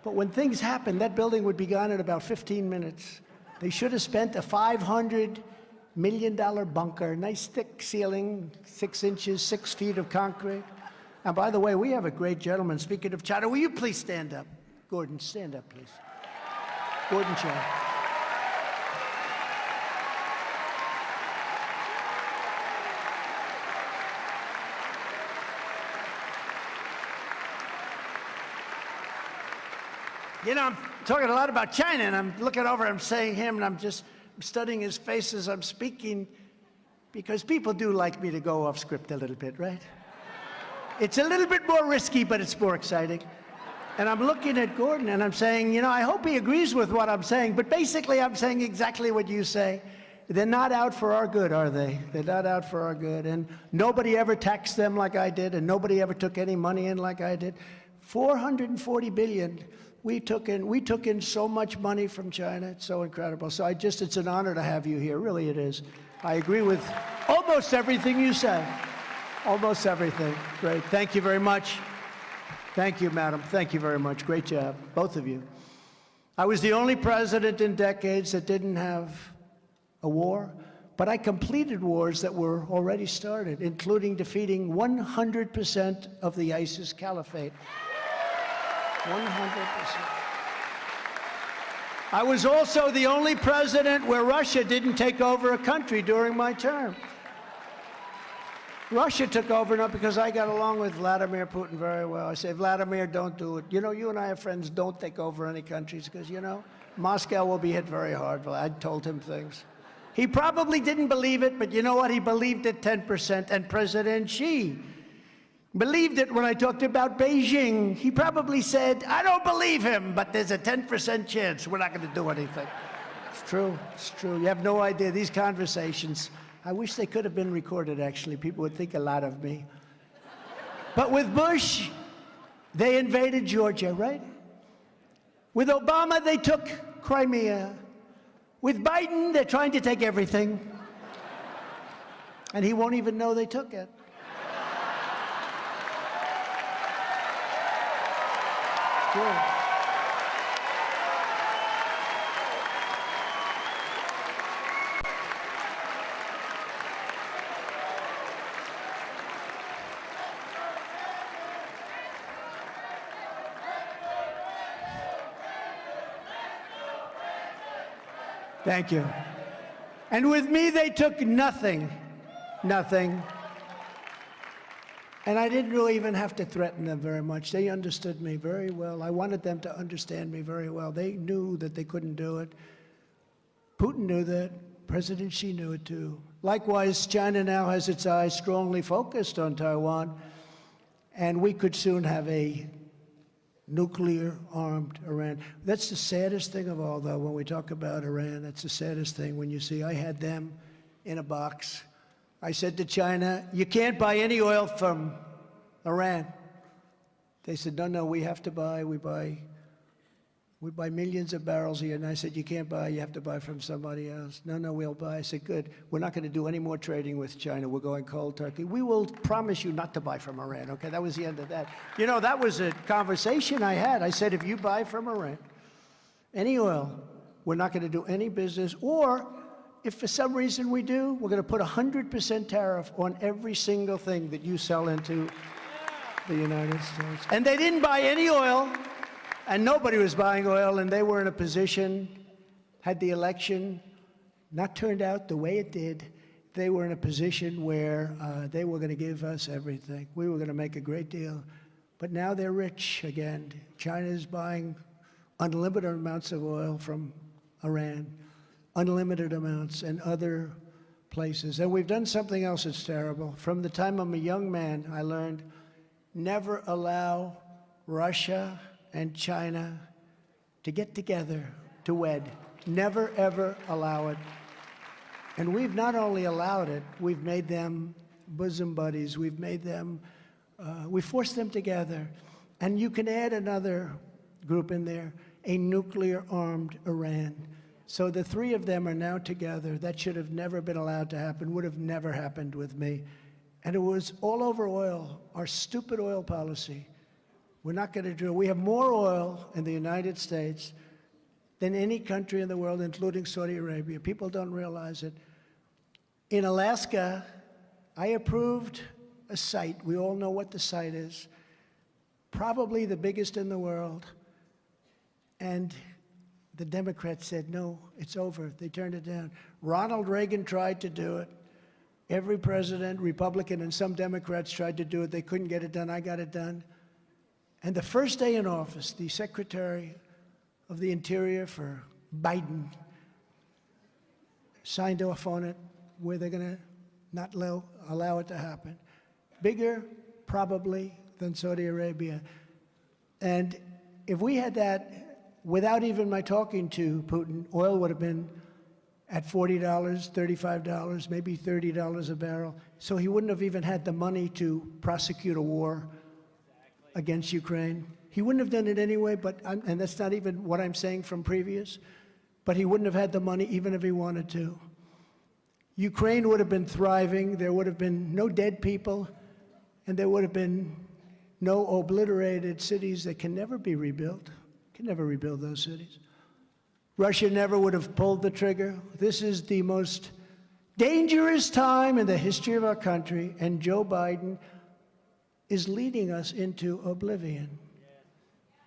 But when things happen, that building would be gone in about 15 minutes. They should have spent a $500 million bunker, nice thick ceiling, 6 inches, 6 feet of concrete. And by the way, we have a great gentleman. Speaking of China, will you please stand up? Gordon, stand up, please. Gordon China. You know, I'm talking a lot about China, and I'm looking over, I'm saying him, and I'm just studying his face as I'm speaking, because people do like me to go off script a little bit, right? It's a little bit more risky, but it's more exciting. And I'm looking at Gordon, and I'm saying, you know, I hope he agrees with what I'm saying, but basically I'm saying exactly what you say. They're not out for our good, are they? They're not out for our good. And nobody ever taxed them like I did, and nobody ever took any money in like I did. 440 billion. We took in so much money from China. It's so incredible. So it's an honor to have you here. Really, it is. I agree with almost everything you say. Almost everything. Great. Thank you very much. Thank you, madam. Thank you very much. Great job, both of you. I was the only president in decades that didn't have a war, but I completed wars that were already started, including defeating 100% of the ISIS caliphate. 100%. I was also the only president where Russia didn't take over a country during my term. Russia took over not because I got along with Vladimir Putin very well. I say, Vladimir, don't do it. You know, you and I are friends. Don't take over any countries because, you know, Moscow will be hit very hard. I told him things. He probably didn't believe it, but you know what? He believed it 10%. And President Xi believed it when I talked about Beijing. He probably said, I don't believe him, but there's a 10% chance we're not going to do anything. It's true. It's true. You have no idea. These conversations, I wish they could have been recorded, actually. People would think a lot of me. But with Bush, they invaded Georgia, right? With Obama, they took Crimea. With Biden, they're trying to take everything. And he won't even know they took it. Good. Thank you. And with me, they took nothing. Nothing. And I didn't really even have to threaten them very much. They understood me very well. I wanted them to understand me very well. They knew that they couldn't do it. Putin knew that. President Xi knew it too. Likewise, China now has its eyes strongly focused on Taiwan, and we could soon have a nuclear-armed Iran. That's the saddest thing of all, though, when we talk about Iran. That's the saddest thing when you see I had them in a box. I said to China, you can't buy any oil from Iran. They said, no, we have to buy. We buy millions of barrels here. And I said, you can't buy. You have to buy from somebody else. No, we'll buy. I said, good. We're not going to do any more trading with China. We're going cold turkey. We will promise you not to buy from Iran. Okay, that was the end of that. You know, that was a conversation I had. I said, if you buy from Iran any oil, we're not going to do any business. Or if for some reason we do, we're going to put 100% tariff on every single thing that you sell into the United States. And they didn't buy any oil, and nobody was buying oil, and they were in a position, had the election not turned out the way it did, they were in a position where they were going to give us everything. We were going to make a great deal. But now they're rich again. China is buying unlimited amounts of oil from Iran. Unlimited amounts, and other places. And we've done something else that's terrible. From the time I'm a young man, I learned never allow Russia and China to get together, to wed. Never, ever allow it. And we've not only allowed it, we've made them bosom buddies. We've made them, we forced them together. And you can add another group in there, a nuclear-armed Iran. So the three of them are now together. That should have never been allowed to happen, would have never happened with me. And it was all over oil, our stupid oil policy. We're not going to drill. We have more oil in the United States than any country in the world, including Saudi Arabia. People don't realize it. In Alaska, I approved a site. We all know what the site is. Probably the biggest in the world. And the Democrats said, no, it's over. They turned it down. Ronald Reagan tried to do it. Every president, Republican, and some Democrats tried to do it. They couldn't get it done. I got it done. And the first day in office, the Secretary of the Interior for Biden signed off on it, where they're going to not allow it to happen. Bigger, probably, than Saudi Arabia. And if we had that, without even my talking to Putin, oil would have been at $40, $35, maybe $30 a barrel. So he wouldn't have even had the money to prosecute a war against Ukraine. He wouldn't have done it anyway, and that's not even what I'm saying from previous, but he wouldn't have had the money even if he wanted to. Ukraine would have been thriving. There would have been no dead people, and there would have been no obliterated cities that can never be rebuilt. Can never rebuild those cities. Russia never would have pulled the trigger. This is the most dangerous time in the history of our country, and Joe Biden is leading us into oblivion.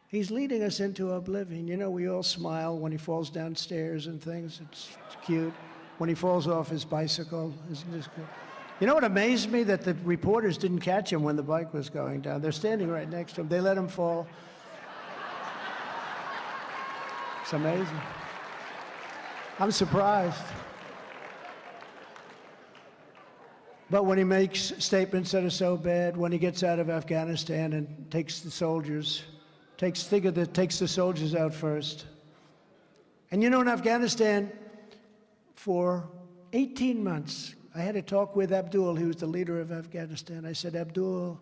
He's leading us into oblivion. You know, we all smile when he falls downstairs and things. It's cute. When he falls off his bicycle, isn't this good? You know what amazed me? That the reporters didn't catch him when the bike was going down. They're standing right next to him. They let him fall. It's amazing. I'm surprised. But when he makes statements that are so bad, when he gets out of Afghanistan and takes the soldiers, takes the soldiers out first. And you know, in Afghanistan, for 18 months, I had a talk with Abdul, who was the leader of Afghanistan. I said, Abdul,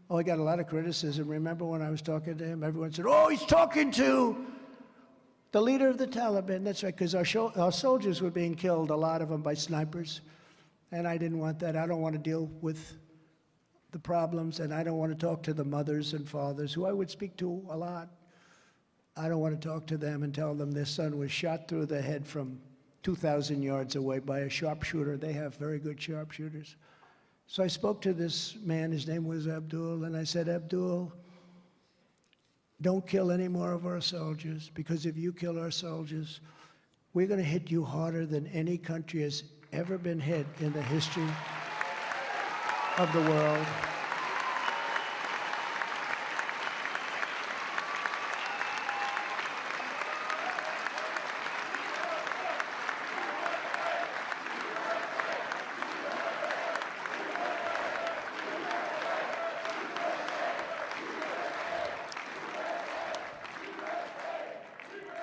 oh, I got a lot of criticism. Remember when I was talking to him? Everyone said, oh, he's talking to the leader of the Taliban. That's right, because our soldiers were being killed, a lot of them by snipers. And I didn't want that. I don't want to deal with the problems, and I don't want to talk to the mothers and fathers, who I would speak to a lot. I don't want to talk to them and tell them their son was shot through the head from 2,000 yards away by a sharpshooter. They have very good sharpshooters. So I spoke to this man, his name was Abdul, and I said, Abdul, don't kill any more of our soldiers, because if you kill our soldiers, we're going to hit you harder than any country has ever been hit in the history of the world.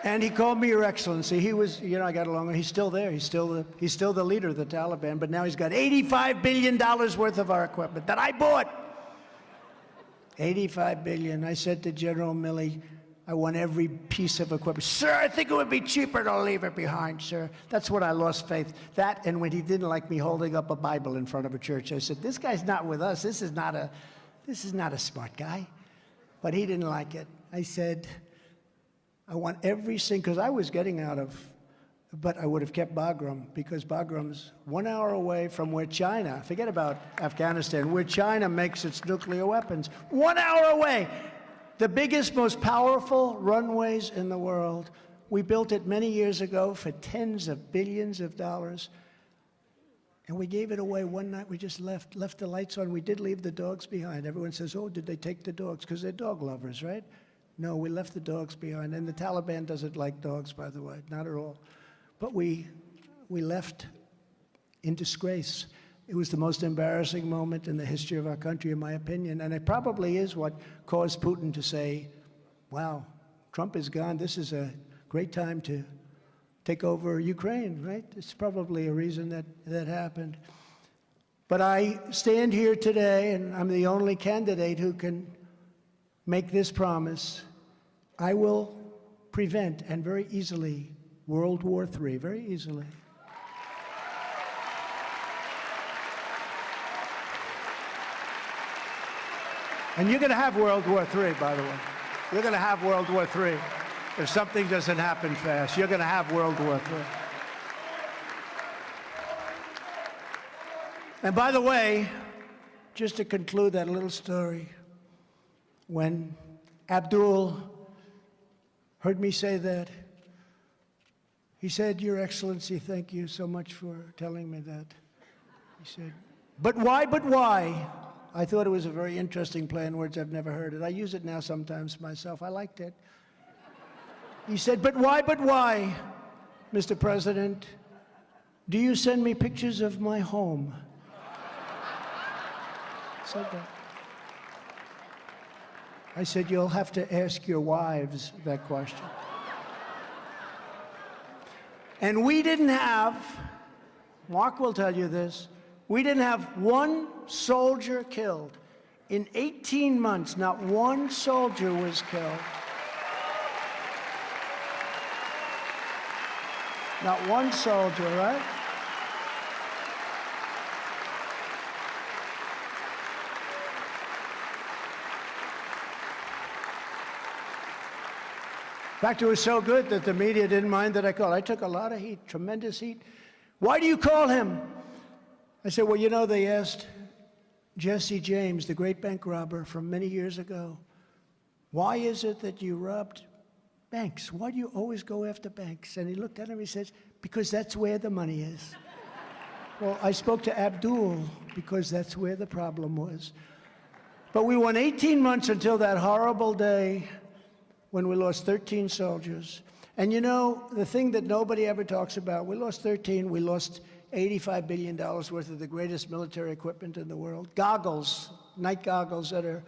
And he called me Your Excellency. He was, you know, I got along with him. He's still there. He's still the leader of the Taliban, but now he's got $85 billion worth of our equipment that I bought. $85 billion. I said to General Milley, I want every piece of equipment. Sir, I think it would be cheaper to leave it behind, sir. That's when I lost faith. That, and when he didn't like me holding up a Bible in front of a church, I said, this guy's not with us. This is not a smart guy. But he didn't like it. I said, I want every single, because I was getting out of, but I would have kept Bagram, because Bagram's 1 hour away from where China, forget about Afghanistan, where China makes its nuclear weapons. 1 hour away. The biggest, most powerful runways in the world. We built it many years ago for tens of billions of dollars. And we gave it away one night. We just left the lights on. We did leave the dogs behind. Everyone says, oh, did they take the dogs? Because they're dog lovers, right? No, we left the dogs behind. And the Taliban doesn't like dogs, by the way, not at all. But we left in disgrace. It was the most embarrassing moment in the history of our country, in my opinion. And it probably is what caused Putin to say, wow, Trump is gone. This is a great time to take over Ukraine, right? It's probably a reason that happened. But I stand here today, and I'm the only candidate who can make this promise. I will prevent, and very easily, World War III, very easily. And you're going to have World War III, by the way. You're going to have World War III. If something doesn't happen fast, you're going to have World War III. And by the way, just to conclude that little story, when Abdul heard me say that, he said, Your Excellency, thank you so much for telling me that. He said, but why, but why? I thought it was a very interesting play on words. I've never heard it. I use it now sometimes myself. I liked it. He said, but why, Mr. President, do you send me pictures of my home? Said that. I said, you'll have to ask your wives that question. And we didn't have, Mark will tell you this, we didn't have one soldier killed. In 18 months, not one soldier was killed. Not one soldier, right? In fact, it was so good that the media didn't mind that I called. I took a lot of heat, tremendous heat. Why do you call him? I said, well, you know, they asked Jesse James, the great bank robber from many years ago, why is it that you robbed banks? Why do you always go after banks? And he looked at him, he says, because that's where the money is. Well, I spoke to Abdul because that's where the problem was. But we won 18 months until that horrible day when we lost 13 soldiers. And you know, the thing that nobody ever talks about, we lost 13, we lost $85 billion worth of the greatest military equipment in the world. Goggles, night goggles that are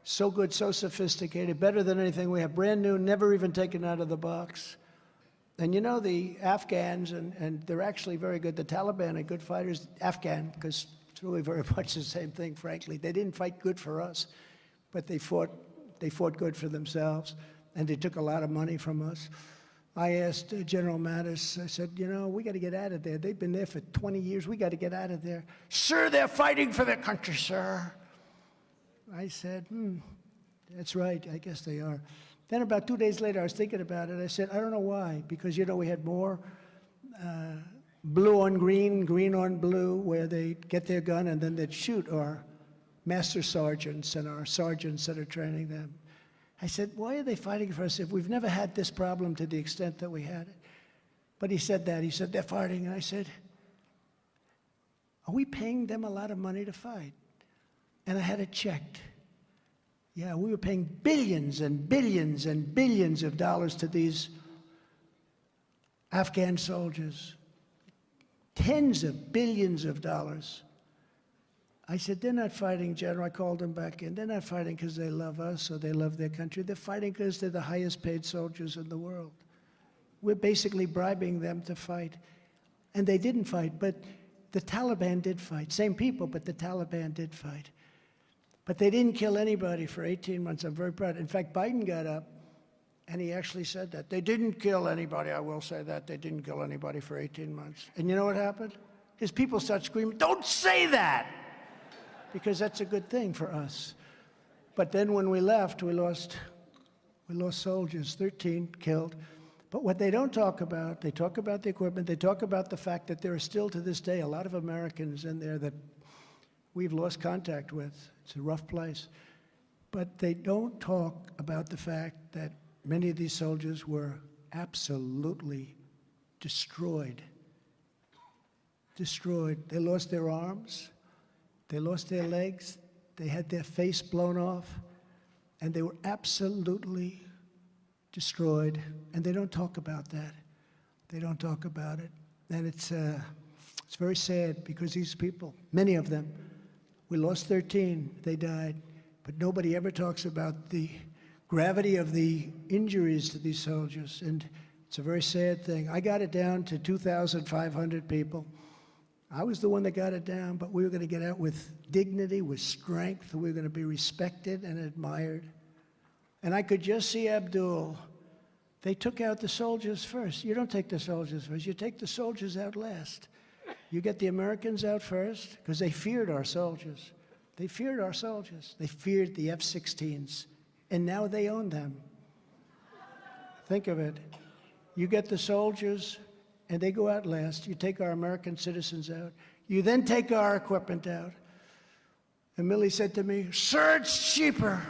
so good, so sophisticated, better than anything we have, brand new, never even taken out of the box. And you know, the Afghans, and they're actually very good, the Taliban are good fighters, Afghan, because it's really very much the same thing, frankly. They didn't fight good for us, but they fought good for themselves, and they took a lot of money from us. I asked General Mattis, I said, you know, we got to get out of there. They've been there for 20 years. We got to get out of there. Sir, they're fighting for their country, sir. I said, that's right. I guess they are. Then about 2 days later, I was thinking about it. I said, I don't know why, because, you know, we had more blue on green, green on blue, where they get their gun and then they'd shoot our master sergeants and our sergeants that are training them. I said, why are they fighting for us if we've never had this problem to the extent that we had it? But he said that. He said, they're fighting. And I said, are we paying them a lot of money to fight? And I had it checked. Yeah, we were paying billions and billions and billions of dollars to these Afghan soldiers. Tens of billions of dollars. I said, they're not fighting, General. I called them back in. They're not fighting because they love us or they love their country. They're fighting because they're the highest paid soldiers in the world. We're basically bribing them to fight. And they didn't fight, but the Taliban did fight. Same people, but the Taliban did fight. But they didn't kill anybody for 18 months. I'm very proud. In fact, Biden got up and he actually said that. They didn't kill anybody. I will say that. They didn't kill anybody for 18 months. And you know what happened? His people start screaming, don't say that! Because that's a good thing for us. But then when we left, we lost soldiers, 13 killed. But what they don't talk about, they talk about the equipment, they talk about the fact that there are still to this day a lot of Americans in there that we've lost contact with. It's a rough place. But they don't talk about the fact that many of these soldiers were absolutely destroyed. Destroyed. They lost their arms. They lost their legs, they had their face blown off, and they were absolutely destroyed. And they don't talk about that. They don't talk about it. And it's very sad because these people, many of them, we lost 13, they died, but nobody ever talks about the gravity of the injuries to these soldiers. And it's a very sad thing. I got it down to 2,500 people. I was the one that got it down, but we were going to get out with dignity, with strength. We were going to be respected and admired. And I could just see Abdul. They took out the soldiers first. You don't take the soldiers first. You take the soldiers out last. You get the Americans out first because they feared our soldiers. They feared our soldiers. They feared the F-16s. And now they own them. Think of it. You get the soldiers, and they go out last. You take our American citizens out. You then take our equipment out. And Millie said to me, sir, it's cheaper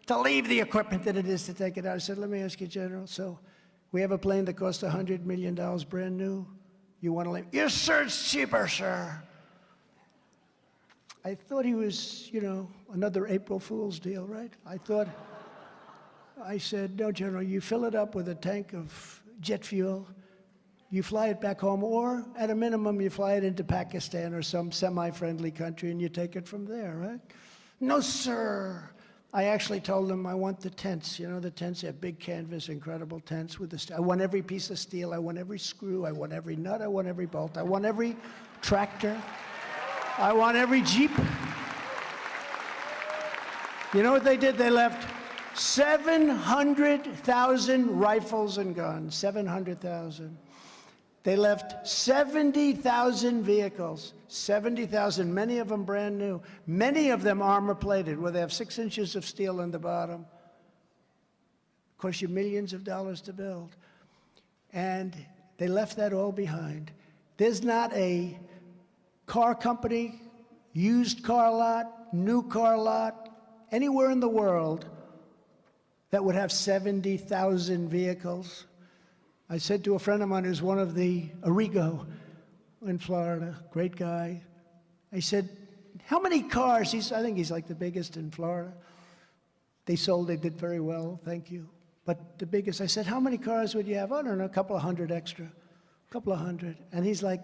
to leave the equipment than it is to take it out. I said, let me ask you, General, so we have a plane that costs $100 million brand new. You want to leave? Yes, sir, it's cheaper, sir. I thought he was, you know, another April Fool's deal, right? I thought I said, no, General, you fill it up with a tank of jet fuel, you fly it back home, or at a minimum, you fly it into Pakistan or some semi-friendly country and you take it from there, right? No, sir. I actually told them I want the tents. You know, the tents have big canvas, incredible tents with the I want every piece of steel. I want every screw. I want every nut. I want every bolt. I want every tractor. I want every Jeep. You know what they did? They left 700,000 rifles and guns. 700,000. They left 70,000 vehicles, 70,000, many of them brand new, many of them armor-plated, where they have 6 inches of steel in the bottom. Cost you millions of dollars to build. And they left that all behind. There's not a car company, used car lot, new car lot, anywhere in the world that would have 70,000 vehicles. I said to a friend of mine who's one of the Arrigo in Florida, great guy, I said, how many cars? I think he's like the biggest in Florida. They did very well, thank you. But the biggest, I said, how many cars would you have? I don't know, a couple of hundred extra, a couple of hundred. And he's like,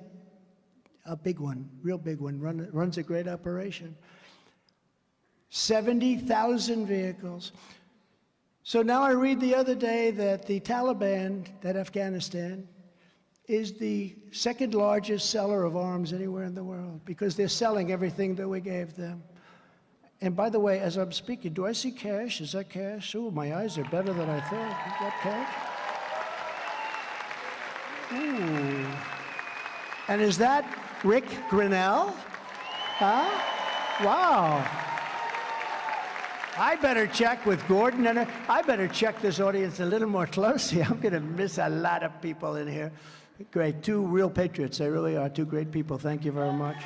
a big one, real big one, runs a great operation. 70,000 vehicles. So now I read the other day that the Taliban, that Afghanistan, is the second largest seller of arms anywhere in the world because they're selling everything that we gave them. And by the way, as I'm speaking, do I see cash? Is that cash? Oh, my eyes are better than I thought. Is that cash? Ooh. And is that Rick Grinnell? Huh? Wow. I better check with Gordon, and I better check this audience a little more closely. I'm going to miss a lot of people in here. Great. 2 real patriots. They really are 2 great people. Thank you very much.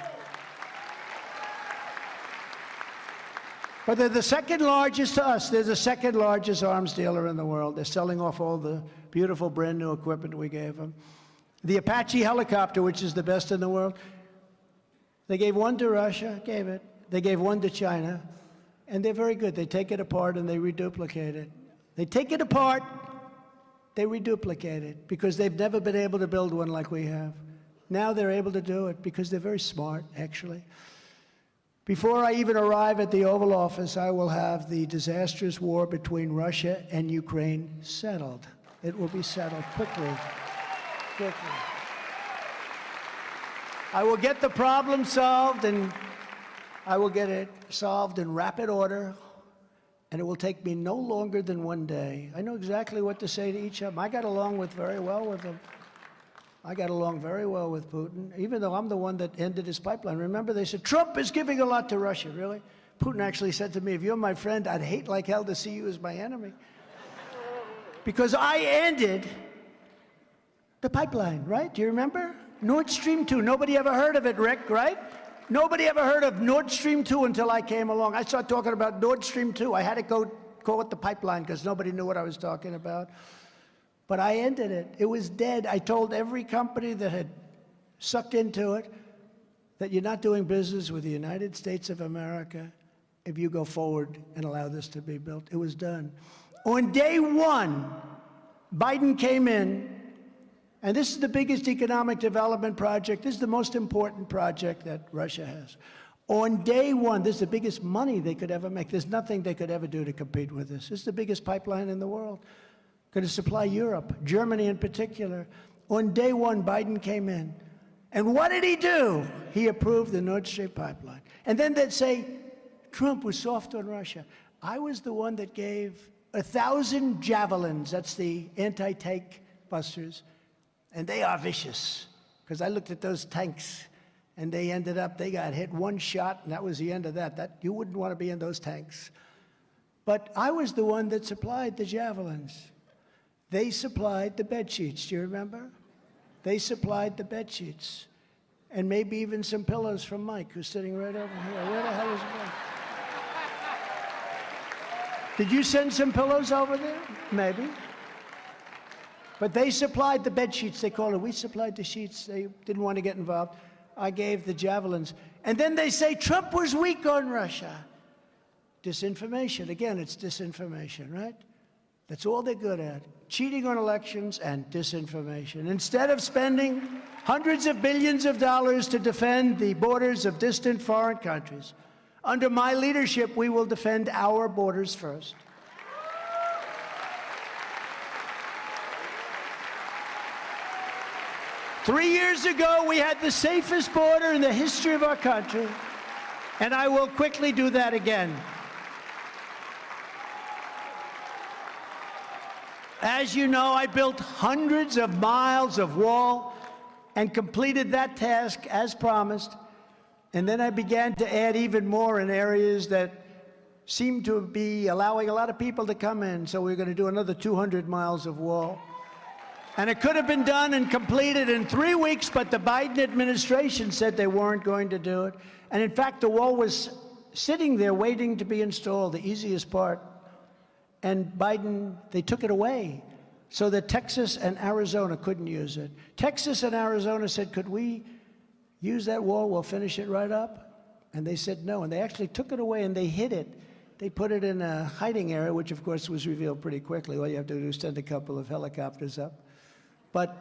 But they're the second largest to us. They're the second largest arms dealer in the world. They're selling off all the beautiful brand new equipment we gave them. The Apache helicopter, which is the best in the world, they gave 1 to Russia, gave it. They gave 1 to China. And they're very good. They take it apart and they reduplicate it. They take it apart, they reduplicate it, because they've never been able to build one like we have. Now they're able to do it because they're very smart, actually. Before I even arrive at the Oval Office, I will have the disastrous war between Russia and Ukraine settled. It will be settled quickly. Quickly. I will get the problem solved, and I will get it solved in rapid order, and it will take me no longer than 1 day. I know exactly what to say to each of them. I got along very well with them. I got along very well with Putin, even though I'm the one that ended his pipeline. Remember, they said, Trump is giving a lot to Russia. Really? Putin actually said to me, if you're my friend, I'd hate like hell to see you as my enemy. Because I ended the pipeline, right? Do you remember? Nord Stream 2. Nobody ever heard of it, Rick, right? Nobody ever heard of Nord Stream 2 until I came along. I started talking about Nord Stream 2. I had to go call it the pipeline because nobody knew what I was talking about. But I ended it. It was dead. I told every company that had sucked into it that you're not doing business with the United States of America if you go forward and allow this to be built. It was done. On day 1, Biden came in, and this is the biggest economic development project. This is the most important project that Russia has. On day 1, this is the biggest money they could ever make. There's nothing they could ever do to compete with this. This is the biggest pipeline in the world. Going to supply Europe, Germany in particular. On day 1, Biden came in. And what did he do? He approved the Nord Stream pipeline. And then they'd say, Trump was soft on Russia. I was the one that gave 1,000 javelins. That's the anti-tank busters. And they are vicious, because I looked at those tanks, and they got hit 1 shot, and that was the end of that. You wouldn't want to be in those tanks. But I was the one that supplied the javelins. They supplied the bed sheets, do you remember? They supplied the bed sheets, and maybe even some pillows from Mike, who's sitting right over here. Where the hell is Mike? Did you send some pillows over there? Maybe. But they supplied the bed sheets, they call it. We supplied the sheets. They didn't want to get involved. I gave the javelins. And then they say Trump was weak on Russia. Disinformation. Again, it's disinformation, right? That's all they're good at, cheating on elections and disinformation. Instead of spending hundreds of billions of dollars to defend the borders of distant foreign countries, under my leadership, we will defend our borders first. Three years ago, we had the safest border in the history of our country, and I will quickly do that again. As you know, I built hundreds of miles of wall and completed that task as promised. And then I began to add even more in areas that seemed to be allowing a lot of people to come in. So we're going to do another 200 miles of wall. And it could have been done and completed in 3 weeks, but the Biden administration said they weren't going to do it. And in fact, the wall was sitting there waiting to be installed, the easiest part. And Biden, they took it away so that Texas and Arizona couldn't use it. Texas and Arizona said, could we use that wall? We'll finish it right up. And they said no, and they actually took it away and they hid it. They put it in a hiding area, which of course was revealed pretty quickly. All you have to do is send a couple of helicopters up. But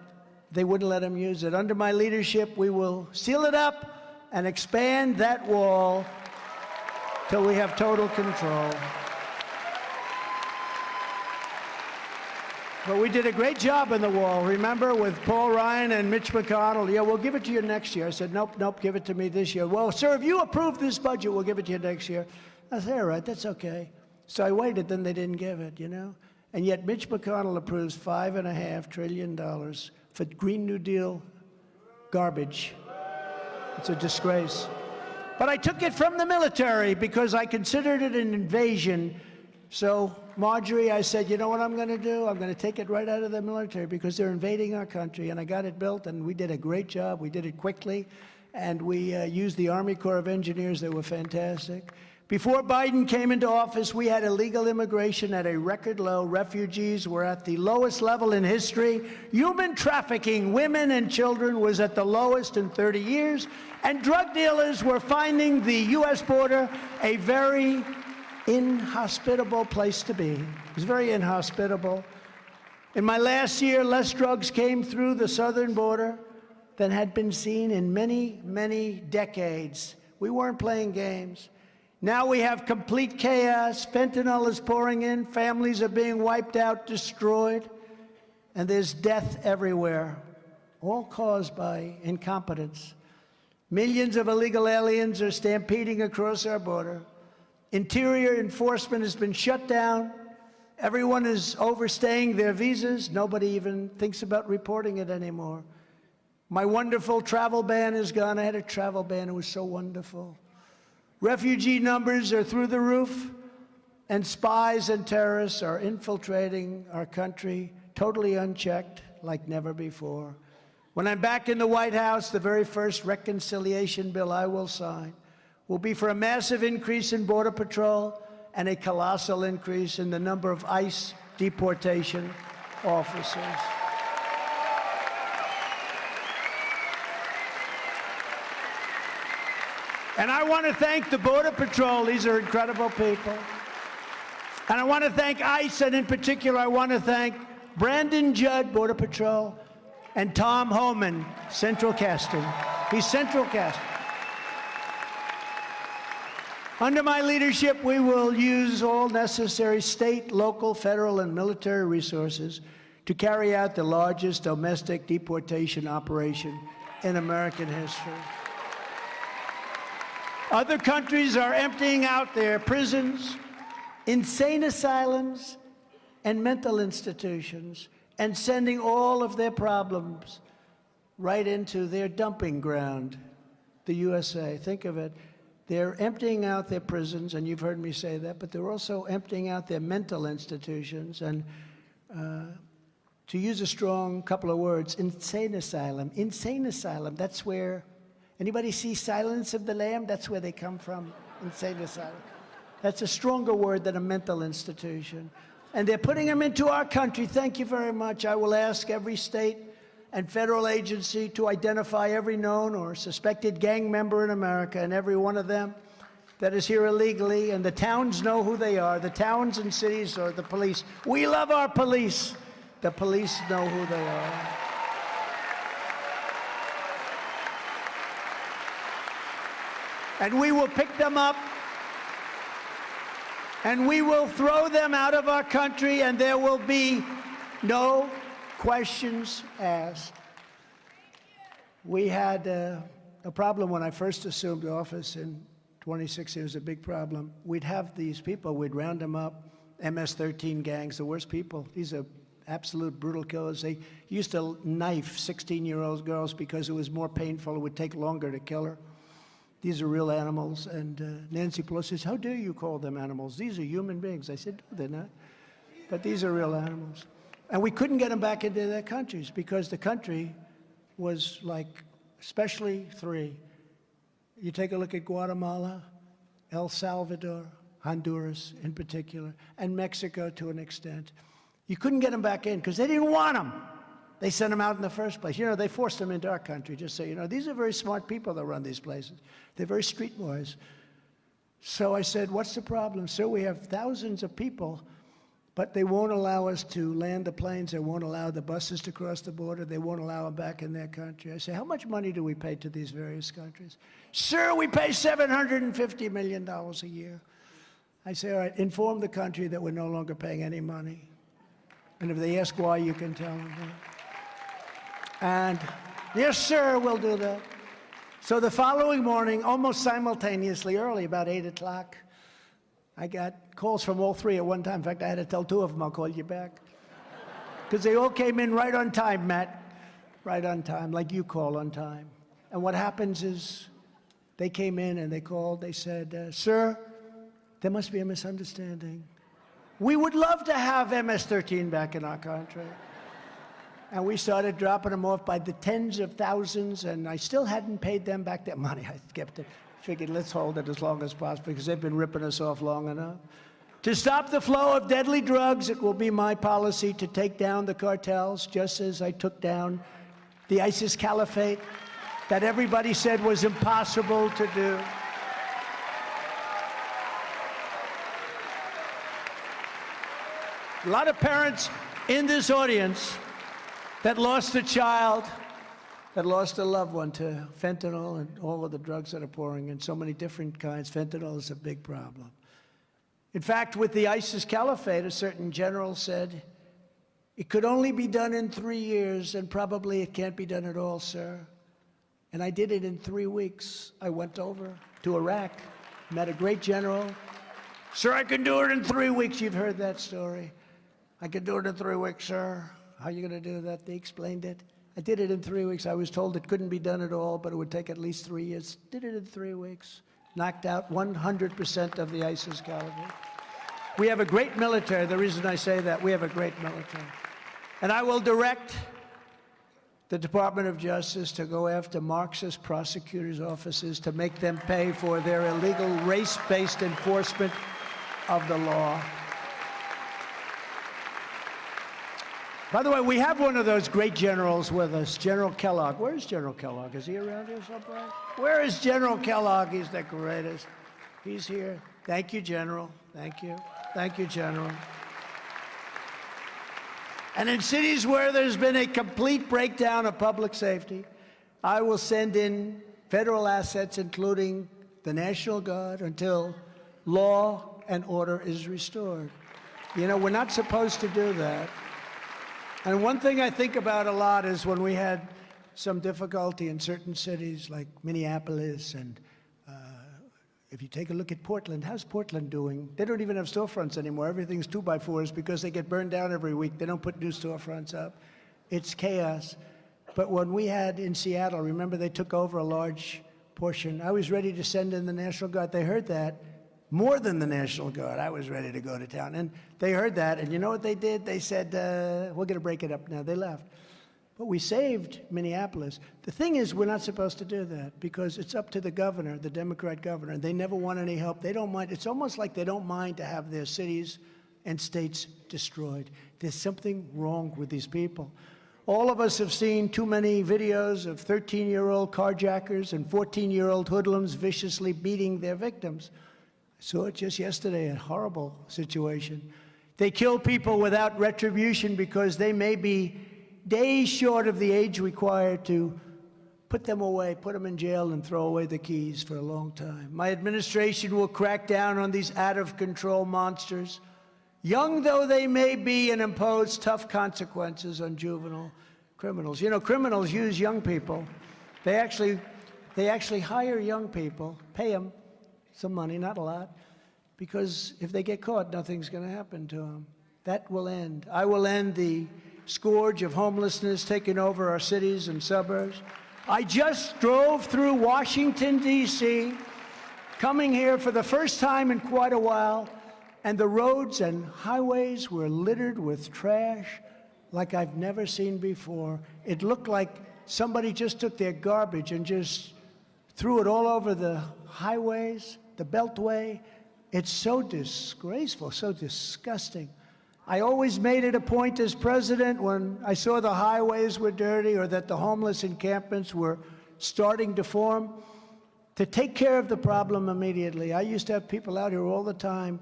they wouldn't let them use it. Under my leadership, we will seal it up and expand that wall till we have total control. But we did a great job on the wall, remember, with Paul Ryan and Mitch McConnell. Yeah, we'll give it to you next year. I said, nope, nope, give it to me this year. Well, sir, if you approve this budget, we'll give it to you next year. I said, all right, that's okay. So I waited, then they didn't give it, you know? And yet Mitch McConnell approves $5.5 trillion for Green New Deal garbage. It's a disgrace. But I took it from the military because I considered it an invasion. So, Marjorie, I said, you know what I'm going to do? I'm going to take it right out of the military because they're invading our country. And I got it built, and we did a great job. We did it quickly, and we used the Army Corps of Engineers. They were fantastic. Before Biden came into office, we had illegal immigration at a record low. Refugees were at the lowest level in history. Human trafficking, women and children, was at the lowest in 30 years. And drug dealers were finding the U.S. border a very inhospitable place to be. It was very inhospitable. In my last year, less drugs came through the southern border than had been seen in many, many decades. We weren't playing games. Now we have complete chaos. Fentanyl is pouring in. Families are being wiped out, destroyed. And there's death everywhere, all caused by incompetence. Millions of illegal aliens are stampeding across our border. Interior enforcement has been shut down. Everyone is overstaying their visas. Nobody even thinks about reporting it anymore. My wonderful travel ban is gone. I had a travel ban. It was so wonderful. Refugee numbers are through the roof, and spies and terrorists are infiltrating our country totally unchecked like never before. When I'm back in the White House, the very first reconciliation bill I will sign will be for a massive increase in Border Patrol and a colossal increase in the number of ICE deportation officers. And I want to thank the Border Patrol. These are incredible people. And I want to thank ICE, and in particular, I want to thank Brandon Judd, Border Patrol, and Tom Homan, Central Casting. He's Central Casting. Under my leadership, we will use all necessary state, local, federal, and military resources to carry out the largest domestic deportation operation in American history. Other countries are emptying out their prisons, insane asylums, and mental institutions, and sending all of their problems right into their dumping ground, the USA. Think of it. They're emptying out their prisons, and you've heard me say that, but they're also emptying out their mental institutions. And to use a strong couple of words, insane asylum. Insane asylum, that's where, anybody see Silence of the Lamb? That's where they come from, insane asylum. That's a stronger word than a mental institution. And they're putting them into our country. Thank you very much. I will ask every state and federal agency to identify every known or suspected gang member in America, and every one of them that is here illegally, and the towns know who they are. The towns and cities are the police. We love our police. The police know who they are. And we will pick them up, and we will throw them out of our country, and there will be no questions asked. We had a problem when I first assumed office in 26. It was a big problem. We'd have these people, we'd round them up, MS-13 gangs, the worst people. These are absolute brutal killers. They used to knife 16-year-old girls because it was more painful. It would take longer to kill her. These are real animals. And Nancy Pelosi says, how dare you call them animals? These are human beings. I said, no, they're not. But these are real animals. And we couldn't get them back into their countries because the country was like, especially three. You take a look at Guatemala, El Salvador, Honduras in particular, and Mexico to an extent. You couldn't get them back in because they didn't want them. They sent them out in the first place. You know, they forced them into our country, just so you know. These are very smart people that run these places. They're very streetwise. So I said, what's the problem? Sir, we have thousands of people, but they won't allow us to land the planes. They won't allow the buses to cross the border. They won't allow them back in their country. I say, how much money do we pay to these various countries? Sir, we pay $750 million a year. I say, all right, inform the country that we're no longer paying any money. And if they ask why, you can tell them that. And yes, sir, we'll do that. So the following morning, almost simultaneously, early, about 8 o'clock, I got calls from all three at one time. In fact, I had to tell two of them, I'll call you back. Because they all came in right on time, Matt. Right on time, like you call on time. And what happens is they came in and they called. They said, sir, there must be a misunderstanding. We would love to have MS-13 back in our country. And we started dropping them off by the tens of thousands, and I still hadn't paid them back their money. I kept it. Figured, let's hold it as long as possible, because they've been ripping us off long enough. To stop the flow of deadly drugs, it will be my policy to take down the cartels, just as I took down the ISIS caliphate that everybody said was impossible to do. A lot of parents in this audience that lost a child, that lost a loved one to fentanyl and all of the drugs that are pouring in, so many different kinds. Fentanyl is a big problem. In fact, with the ISIS caliphate, a certain general said, it could only be done in 3 years, and probably it can't be done at all, sir. And I did it in 3 weeks. I went over to Iraq, met a great general. Sir, I can do it in 3 weeks. You've heard that story. I could do it in 3 weeks, sir. How are you going to do that? They explained it. I did it in 3 weeks. I was told it couldn't be done at all, but it would take at least 3 years. Did it in 3 weeks. Knocked out 100% of the ISIS caliphate. We have a great military. The reason I say that, we have a great military. And I will direct the Department of Justice to go after Marxist prosecutors' offices to make them pay for their illegal race-based enforcement of the law. By the way, we have one of those great generals with us, General Kellogg. Where is General Kellogg? Is he around here someplace? Where is General Kellogg? He's the greatest. He's here. Thank you, General. Thank you. Thank you, General. And in cities where there's been a complete breakdown of public safety, I will send in federal assets, including the National Guard, until law and order is restored. You know, we're not supposed to do that. And one thing I think about a lot is when we had some difficulty in certain cities like Minneapolis, and if you take a look at Portland, how's Portland doing? They don't even have storefronts anymore. Everything's 2x4s because they get burned down every week. They don't put new storefronts up. It's chaos. But when we had in Seattle, remember they took over a large portion. I was ready to send in the National Guard. They heard that. More than the National Guard. I was ready to go to town. And they heard that, and you know what they did? They said, we're going to break it up now. They left. But we saved Minneapolis. The thing is, we're not supposed to do that because it's up to the governor, the Democrat governor. They never want any help. They don't mind. It's almost like they don't mind to have their cities and states destroyed. There's something wrong with these people. All of us have seen too many videos of 13-year-old carjackers and 14-year-old hoodlums viciously beating their victims. Saw it just yesterday, a horrible situation. They kill people without retribution because they may be days short of the age required to put them away, put them in jail, and throw away the keys for a long time. My administration will crack down on these out-of-control monsters, young though they may be, and impose tough consequences on juvenile criminals. You know, criminals use young people. They actually hire young people, pay them some money, not a lot, because if they get caught, nothing's going to happen to them. That will end. I will end the scourge of homelessness taking over our cities and suburbs. I just drove through Washington, D.C., coming here for the first time in quite a while, and the roads and highways were littered with trash like I've never seen before. It looked like somebody just took their garbage and just threw it all over the highways, the Beltway. It's so disgraceful, so disgusting. I always made it a point as president when I saw the highways were dirty or that the homeless encampments were starting to form to take care of the problem immediately. I used to have people out here all the time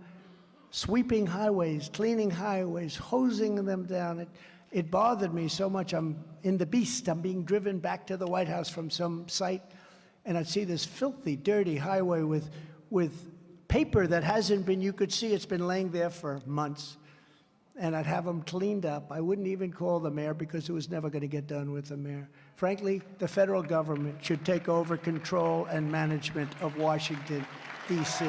sweeping highways, cleaning highways, hosing them down. It bothered me so much. I'm in the beast. I'm being driven back to the White House from some site, and I'd see this filthy, dirty highway with paper that hasn't been, you could see it's been laying there for months, and I'd have them cleaned up. I wouldn't even call the mayor because it was never going to get done with the mayor. Frankly, the federal government should take over control and management of Washington, D.C.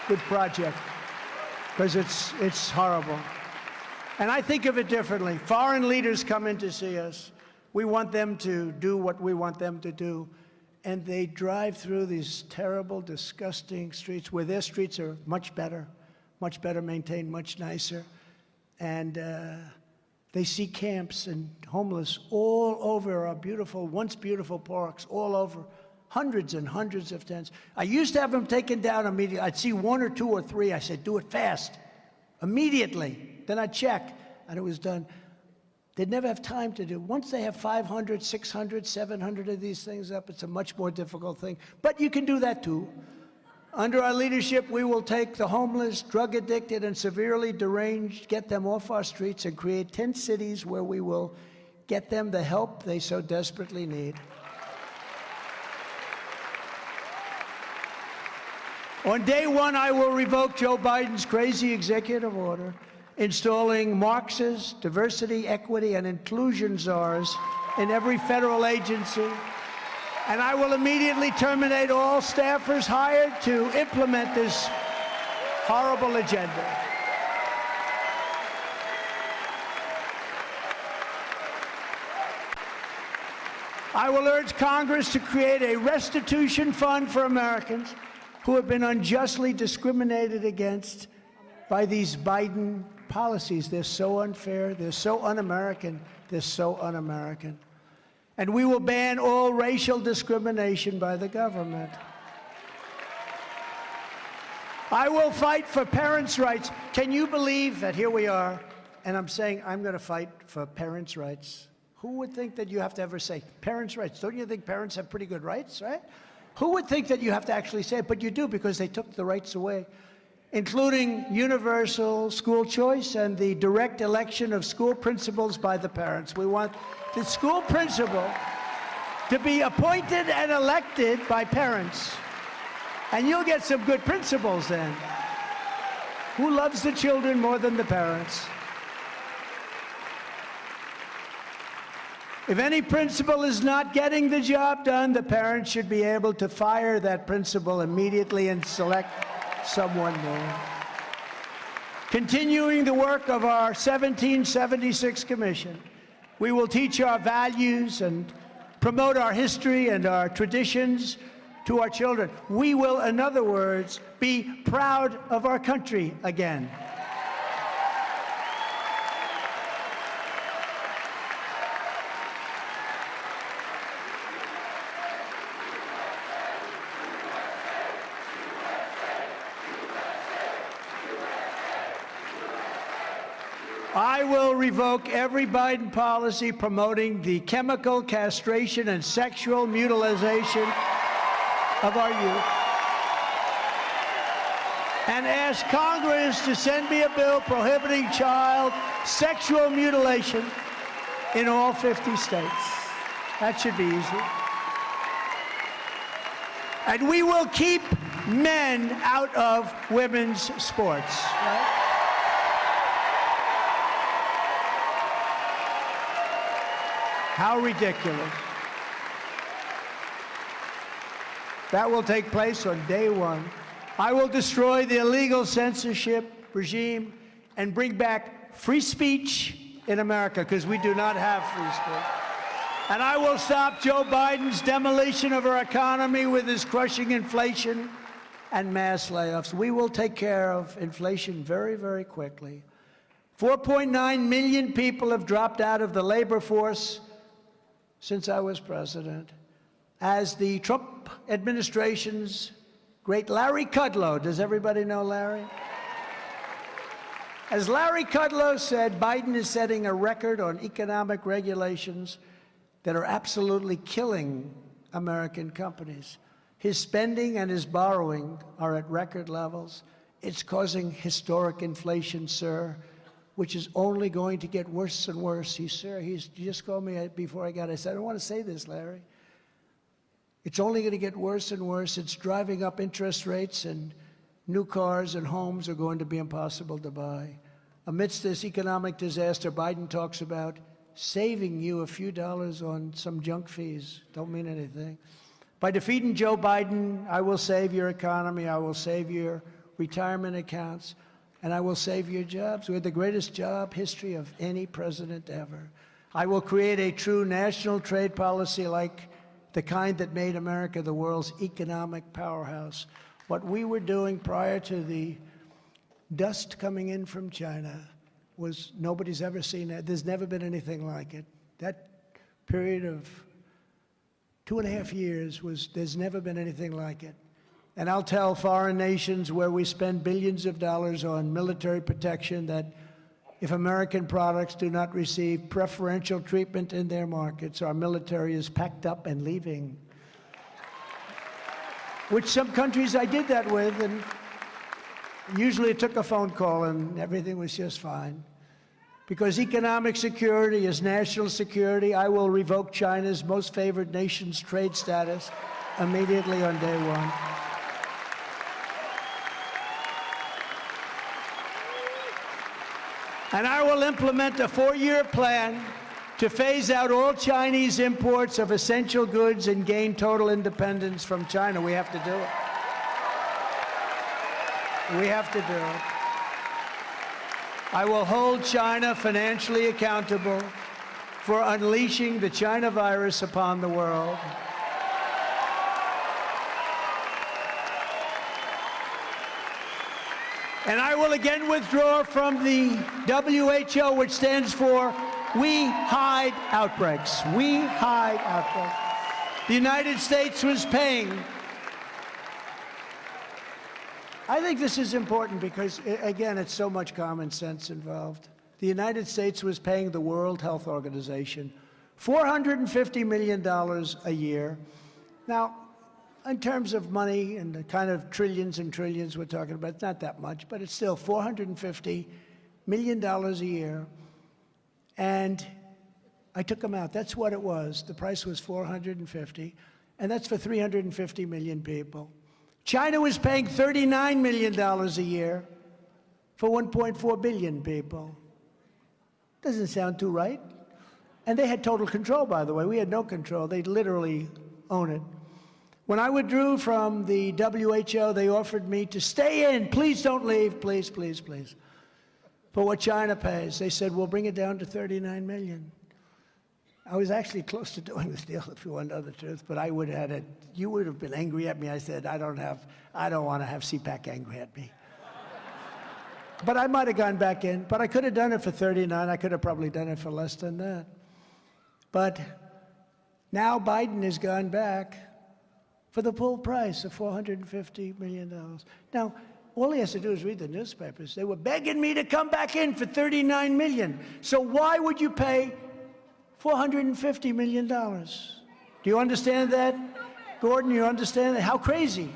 Good project, because it's horrible. And I think of it differently. Foreign leaders come in to see us. We want them to do what we want them to do. And they drive through these terrible, disgusting streets where their streets are much better maintained, much nicer. And they see camps and homeless all over our beautiful, once beautiful parks, all over. Hundreds and hundreds of tents. I used to have them taken down immediately. I'd see one or two or three. I said, do it fast, immediately. Then I'd check, and it was done. They'd never have time to do. Once they have 500, 600, 700 of these things up, it's a much more difficult thing. But you can do that too. Under our leadership, we will take the homeless, drug addicted, and severely deranged, get them off our streets, and create 10 cities where we will get them the help they so desperately need. On day one, I will revoke Joe Biden's crazy executive order installing Marxist diversity, equity, and inclusion czars in every federal agency. And I will immediately terminate all staffers hired to implement this horrible agenda. I will urge Congress to create a restitution fund for Americans who have been unjustly discriminated against by these Biden policies. They're so unfair, they're so un-American, they're so un-American. And we will ban all racial discrimination by the government. I will fight for parents' rights. Can you believe that here we are, and I'm saying I'm going to fight for parents' rights? Who would think that you have to ever say parents' rights? Don't you think parents have pretty good rights, right? Who would think that you have to actually say it? But you do, because they took the rights away, including universal school choice and the direct election of school principals by the parents. We want the school principal to be appointed and elected by parents. And you'll get some good principals then. Who loves the children more than the parents? If any principal is not getting the job done, the parents should be able to fire that principal immediately and select someone new. Continuing the work of our 1776 Commission, we will teach our values and promote our history and our traditions to our children. We will, in other words, be proud of our country again. I will revoke every Biden policy promoting the chemical castration and sexual mutilation of our youth, and ask Congress to send me a bill prohibiting child sexual mutilation in all 50 states. That should be easy. And we will keep men out of women's sports. Right? How ridiculous. That will take place on day one. I will destroy the illegal censorship regime and bring back free speech in America, because we do not have free speech. And I will stop Joe Biden's demolition of our economy with his crushing inflation and mass layoffs. We will take care of inflation very, very quickly. 4.9 million people have dropped out of the labor force since I was president. As the Trump administration's great Larry Kudlow, does everybody know Larry? As Larry Kudlow said, Biden is setting a record on economic regulations that are absolutely killing American companies. His spending and his borrowing are at record levels. It's causing historic inflation, sir, which is only going to get worse and worse. He just called me before I got, I said, I don't want to say this, Larry. It's only going to get worse and worse. It's driving up interest rates, and new cars and homes are going to be impossible to buy. Amidst this economic disaster, Biden talks about saving you a few dollars on some junk fees. Don't mean anything. By defeating Joe Biden, I will save your economy, I will save your retirement accounts, and I will save your jobs. We had the greatest job history of any president ever. I will create a true national trade policy like the kind that made America the world's economic powerhouse. What we were doing prior to the dust coming in from China was nobody's ever seen that. There's never been anything like it. That period of 2.5 years there's never been anything like it. And I'll tell foreign nations where we spend billions of dollars on military protection that if American products do not receive preferential treatment in their markets, our military is packed up and leaving. Which some countries I did that with, and usually it took a phone call and everything was just fine. Because economic security is national security, I will revoke China's most favored nation's trade status immediately on day one. And I will implement a 4-year plan to phase out all Chinese imports of essential goods and gain total independence from China. We have to do it. We have to do it. I will hold China financially accountable for unleashing the China virus upon the world. And I will again withdraw from the WHO, which stands for We Hide Outbreaks. We hide outbreaks. The United States was paying. I think this is important because, again, it's so much common sense involved. The United States was paying the World Health Organization $450 million a year. Now, in terms of money and the kind of trillions and trillions we're talking about, it's not that much, but it's still $450 million a year. And I took them out. That's what it was. The price was $450, and that's for 350 million people. China was paying $39 million a year for 1.4 billion people. Doesn't sound too right. And they had total control, by the way. We had no control. They literally own it. When I withdrew from the WHO, they offered me to stay in. Please don't leave. Please, please, please. For what China pays. They said, we'll bring it down to 39 million. I was actually close to doing this deal, if you want to know the truth, but I would have had it. You would have been angry at me. I said, I don't want to have Cpac angry at me. But I might have gone back in. But I could have done it for 39. I could have probably done it for less than that. But now Biden has gone back for the full price of $450 million. Now, all he has to do is read the newspapers. They were begging me to come back in for $39 million. So why would you pay $450 million? Do you understand that? Gordon, you understand that? How crazy.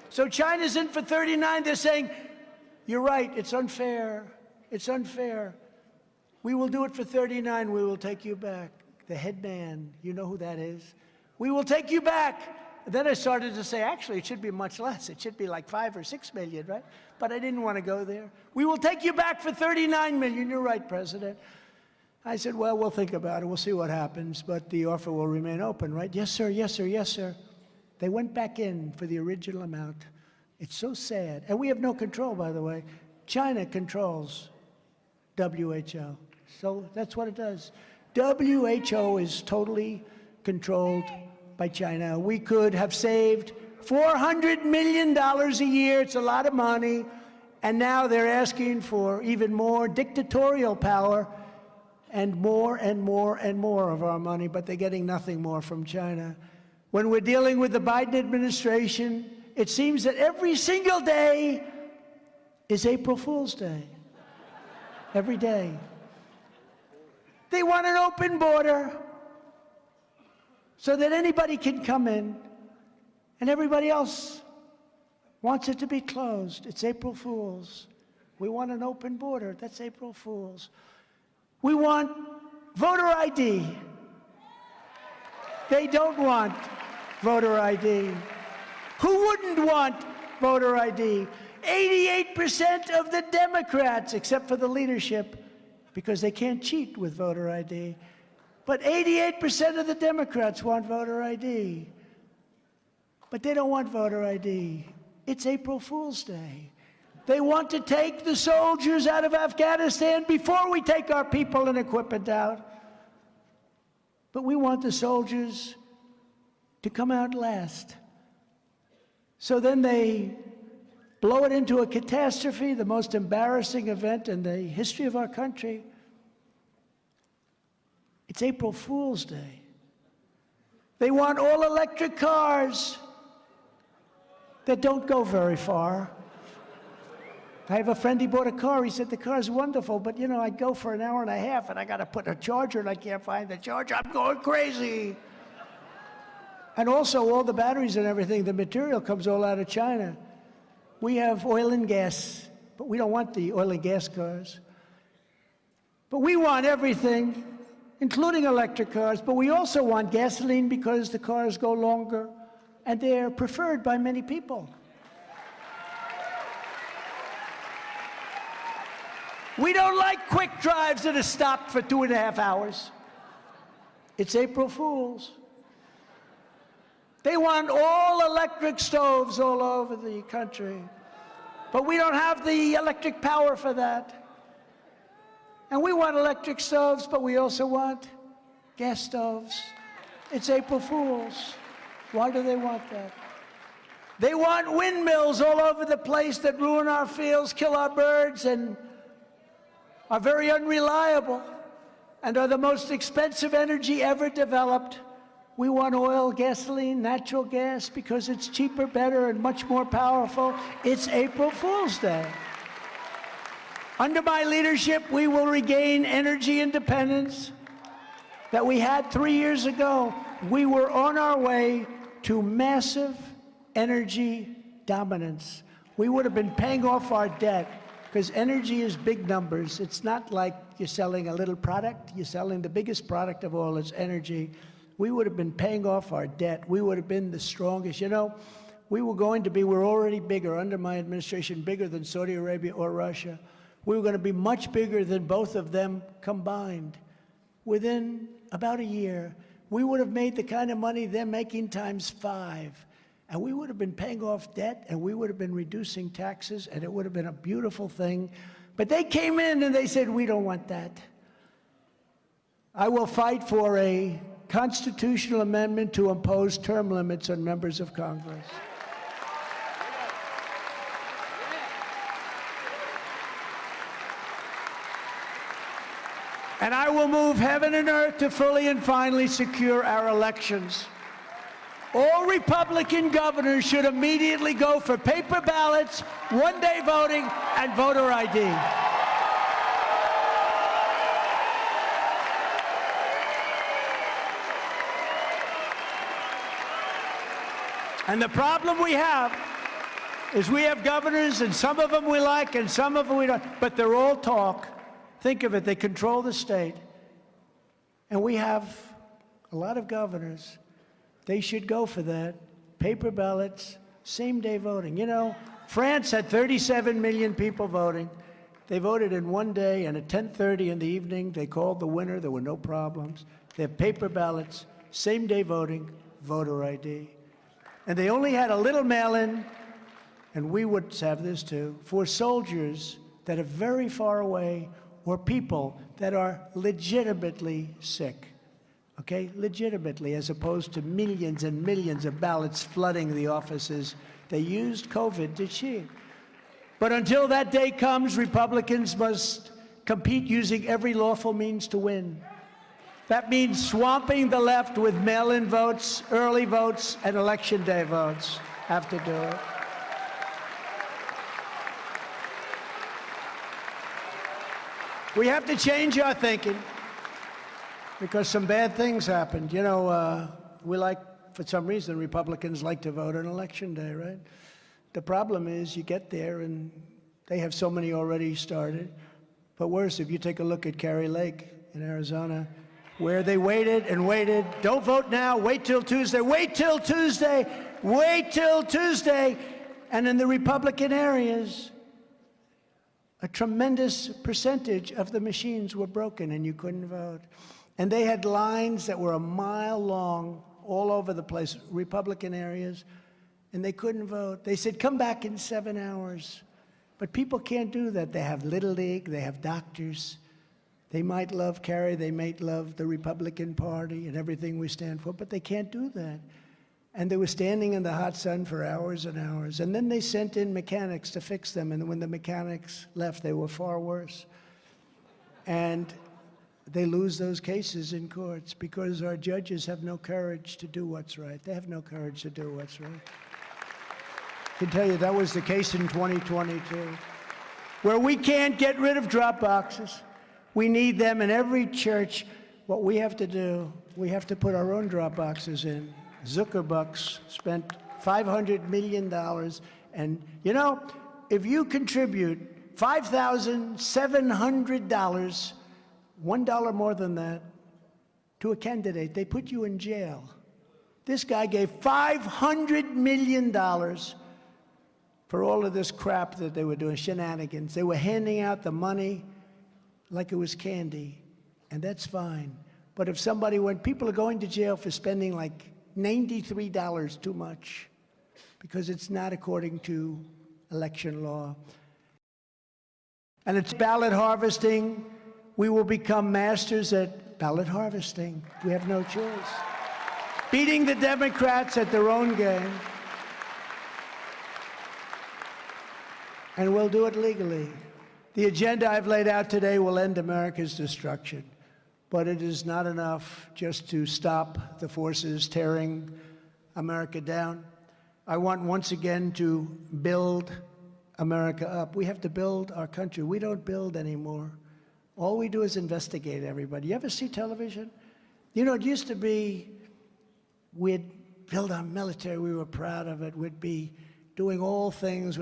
So China's in for 39. They're saying, you're right, it's unfair. It's unfair. We will do it for 39. We will take you back. The head man, you know who that is? We will take you back. Then I started to say, actually, it should be much less. It should be like 5 or 6 million, right? But I didn't want to go there. We will take you back for 39 million. You're right, President. I said, well, we'll think about it. We'll see what happens, but the offer will remain open, right? Yes, sir, yes, sir, yes, sir. They went back in for the original amount. It's so sad. And we have no control, by the way. China controls WHO. So that's what it does. WHO is totally controlled by China. We could have saved $400 million a year. It's a lot of money. And now they're asking for even more dictatorial power and more and more and more of our money, but they're getting nothing more from China. When we're dealing with the Biden administration, it seems that every single day is April Fool's Day. Every day. They want an open border so that anybody can come in, and everybody else wants it to be closed. It's April Fool's. We want an open border. That's April Fool's. We want voter ID. They don't want voter ID. Who wouldn't want voter ID? 88% of the Democrats, except for the leadership, because they can't cheat with voter ID. But 88% of the Democrats want voter ID. But they don't want voter ID. It's April Fool's Day. They want to take the soldiers out of Afghanistan before we take our people and equipment out. But we want the soldiers to come out last. So then they blow it into a catastrophe, the most embarrassing event in the history of our country. It's April Fool's Day. They want all electric cars that don't go very far. I have a friend, he bought a car. He said, the car's wonderful, but you know, I go for an hour and a half and I got to put a charger and I can't find the charger. I'm going crazy. And also all the batteries and everything, the material comes all out of China. We have oil and gas, but we don't want the oil and gas cars. But we want everything, including electric cars, but we also want gasoline because the cars go longer and they're preferred by many people. We don't like quick drives that are stopped for 2.5 hours. It's April Fool's. They want all electric stoves all over the country. But we don't have the electric power for that. And we want electric stoves, but we also want gas stoves. It's April Fool's. Why do they want that? They want windmills all over the place that ruin our fields, kill our birds, and are very unreliable, and are the most expensive energy ever developed. We want oil, gasoline, natural gas because it's cheaper, better, and much more powerful. It's April Fool's Day. Under my leadership, we will regain energy independence that we had 3 years ago. We were on our way to massive energy dominance. We would have been paying off our debt because energy is big numbers. It's not like you're selling a little product. You're selling the biggest product of all, it's energy. We would have been paying off our debt. We would have been the strongest. You know, we're already bigger under my administration, bigger than Saudi Arabia or Russia. We were going to be much bigger than both of them combined. Within about a year, we would have made the kind of money they're making times 5. And we would have been paying off debt, and we would have been reducing taxes, and it would have been a beautiful thing. But they came in and they said, we don't want that. I will fight for a constitutional amendment to impose term limits on members of Congress. And I will move heaven and earth to fully and finally secure our elections. All Republican governors should immediately go for paper ballots, one-day voting, and voter ID. And the problem we have is we have governors, and some of them we like, and some of them we don't, but they're all talk. Think of it, they control the state. And we have a lot of governors. They should go for that. Paper ballots, same-day voting. You know, France had 37 million people voting. They voted in one day, and at 10:30 in the evening, they called the winner. There were no problems. They have paper ballots, same-day voting, voter ID. And they only had a little mail-in, and we would have this too, for soldiers that are very far away or people that are legitimately sick. Okay, legitimately, as opposed to millions and millions of ballots flooding the offices. They used COVID to cheat. But until that day comes, Republicans must compete using every lawful means to win. That means swamping the left with mail-in votes, early votes, and election day votes. Have to do it. We have to change our thinking, because some bad things happened. You know, for some reason, Republicans like to vote on Election Day, right? The problem is you get there and they have so many already started. But worse, if you take a look at Kari Lake in Arizona, where they waited and waited, don't vote now, wait till Tuesday, wait till Tuesday, wait till Tuesday. And in the Republican areas, a tremendous percentage of the machines were broken and you couldn't vote. And they had lines that were a mile long all over the place, Republican areas, and they couldn't vote. They said, come back in 7 hours. But people can't do that. They have Little League, they have doctors. They might love Kerry, they might love the Republican Party and everything we stand for, but they can't do that. And they were standing in the hot sun for hours and hours. And then they sent in mechanics to fix them, and when the mechanics left, they were far worse. And they lose those cases in courts because our judges have no courage to do what's right. They have no courage to do what's right. I can tell you that was the case in 2022, where we can't get rid of drop boxes. We need them in every church. What we have to do, we have to put our own drop boxes in. Zuckerbucks spent $500 million. And, you know, if you contribute $5,700, $1 more than that, to a candidate, they put you in jail. This guy gave $500 million for all of this crap that they were doing, shenanigans. They were handing out the money like it was candy, and that's fine. But if somebody, when people are going to jail for spending like $93 too much, because it's not according to election law. And it's ballot harvesting. We will become masters at ballot harvesting. We have no choice. Beating the Democrats at their own game. And we'll do it legally. The agenda I've laid out today will end America's destruction. But it is not enough just to stop the forces tearing America down. I want once again to build America up. We have to build our country. We don't build anymore. All we do is investigate everybody. You ever see television? You know, it used to be we'd build our military. We were proud of it. We'd be doing all things.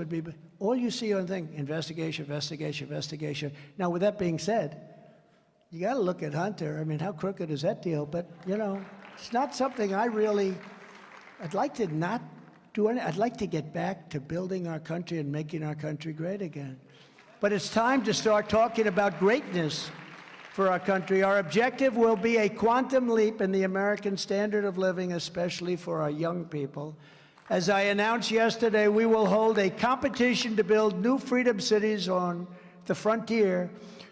All you see on thing, investigation, investigation, investigation. Now, with that being said, you got to look at Hunter. I mean, how crooked is that deal? But, you know, it's not something I'd like to not do anything. I'd like to get back to building our country and making our country great again. But it's time to start talking about greatness for our country. Our objective will be a quantum leap in the American standard of living, especially for our young people. As I announced yesterday, we will hold a competition to build new freedom cities on the frontier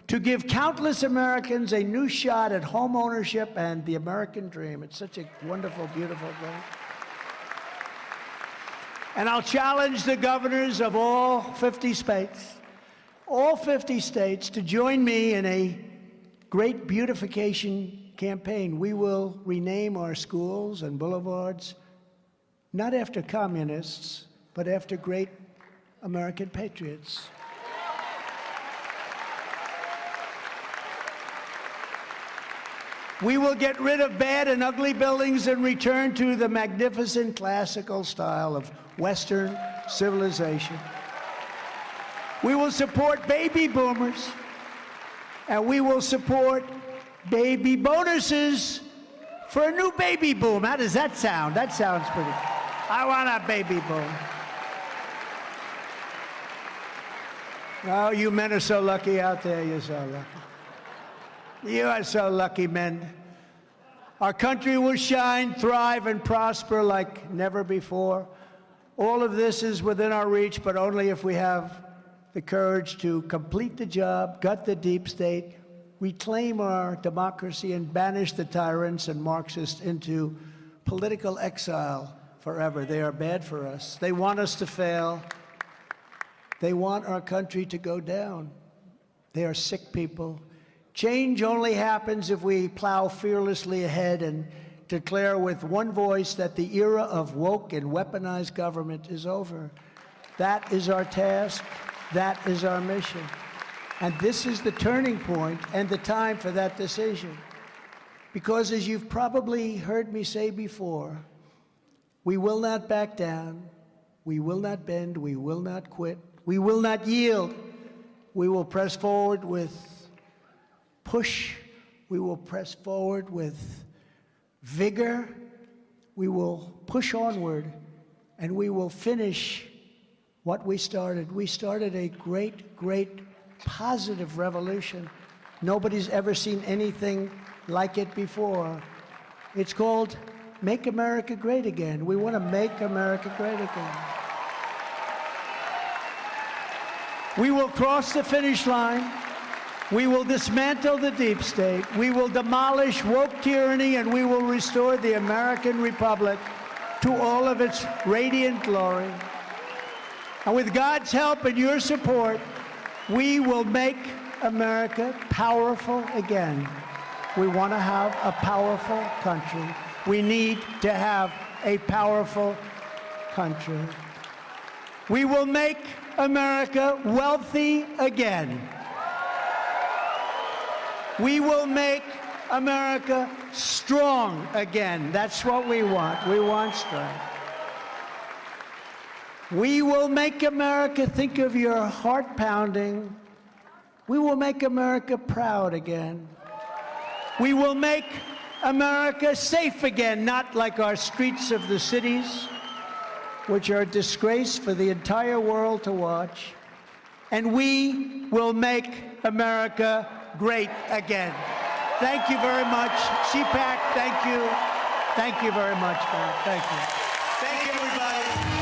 to give countless Americans a new shot at home ownership and the American dream. It's such a wonderful, beautiful thing. And I'll challenge the governors of all 50 states, to join me in a great beautification campaign. We will rename our schools and boulevards not after communists, but after great American patriots. We will get rid of bad and ugly buildings and return to the magnificent classical style of Western civilization. We will support baby boomers, and we will support baby bonuses for a new baby boom. How does that sound? That sounds pretty. I want a baby boom. Oh, you men are so lucky out there. You're so lucky. You are so lucky, men. Our country will shine, thrive, and prosper like never before. All of this is within our reach, but only if we have the courage to complete the job, gut the deep state, reclaim our democracy, and banish the tyrants and Marxists into political exile forever. They are bad for us. They want us to fail. They want our country to go down. They are sick people. Change only happens if we plow fearlessly ahead and declare with one voice that the era of woke and weaponized government is over. That is our task. That is our mission. And this is the turning point and the time for that decision. Because as you've probably heard me say before, we will not back down. We will not bend. We will not quit. We will not yield. We will press forward with push. We will press forward with vigor. We will push onward, and we will finish what we started. We started a great, great positive revolution. Nobody's ever seen anything like it before. It's called Make America Great Again. We want to make America great again. We will cross the finish line. We will dismantle the deep state. We will demolish woke tyranny, and we will restore the American Republic to all of its radiant glory. And with God's help and your support, we will make America powerful again. We want to have a powerful country. We need to have a powerful country. We will make America wealthy again. We will make America strong again. That's what we want. We want strength. We will make America, think of your heart pounding. We will make America proud again. We will make America safe again, not like our streets of the cities, which are a disgrace for the entire world to watch. And we will make America great again. Thank you very much. Cpac, thank you. Thank you very much, man. Thank you. Thank you, everybody.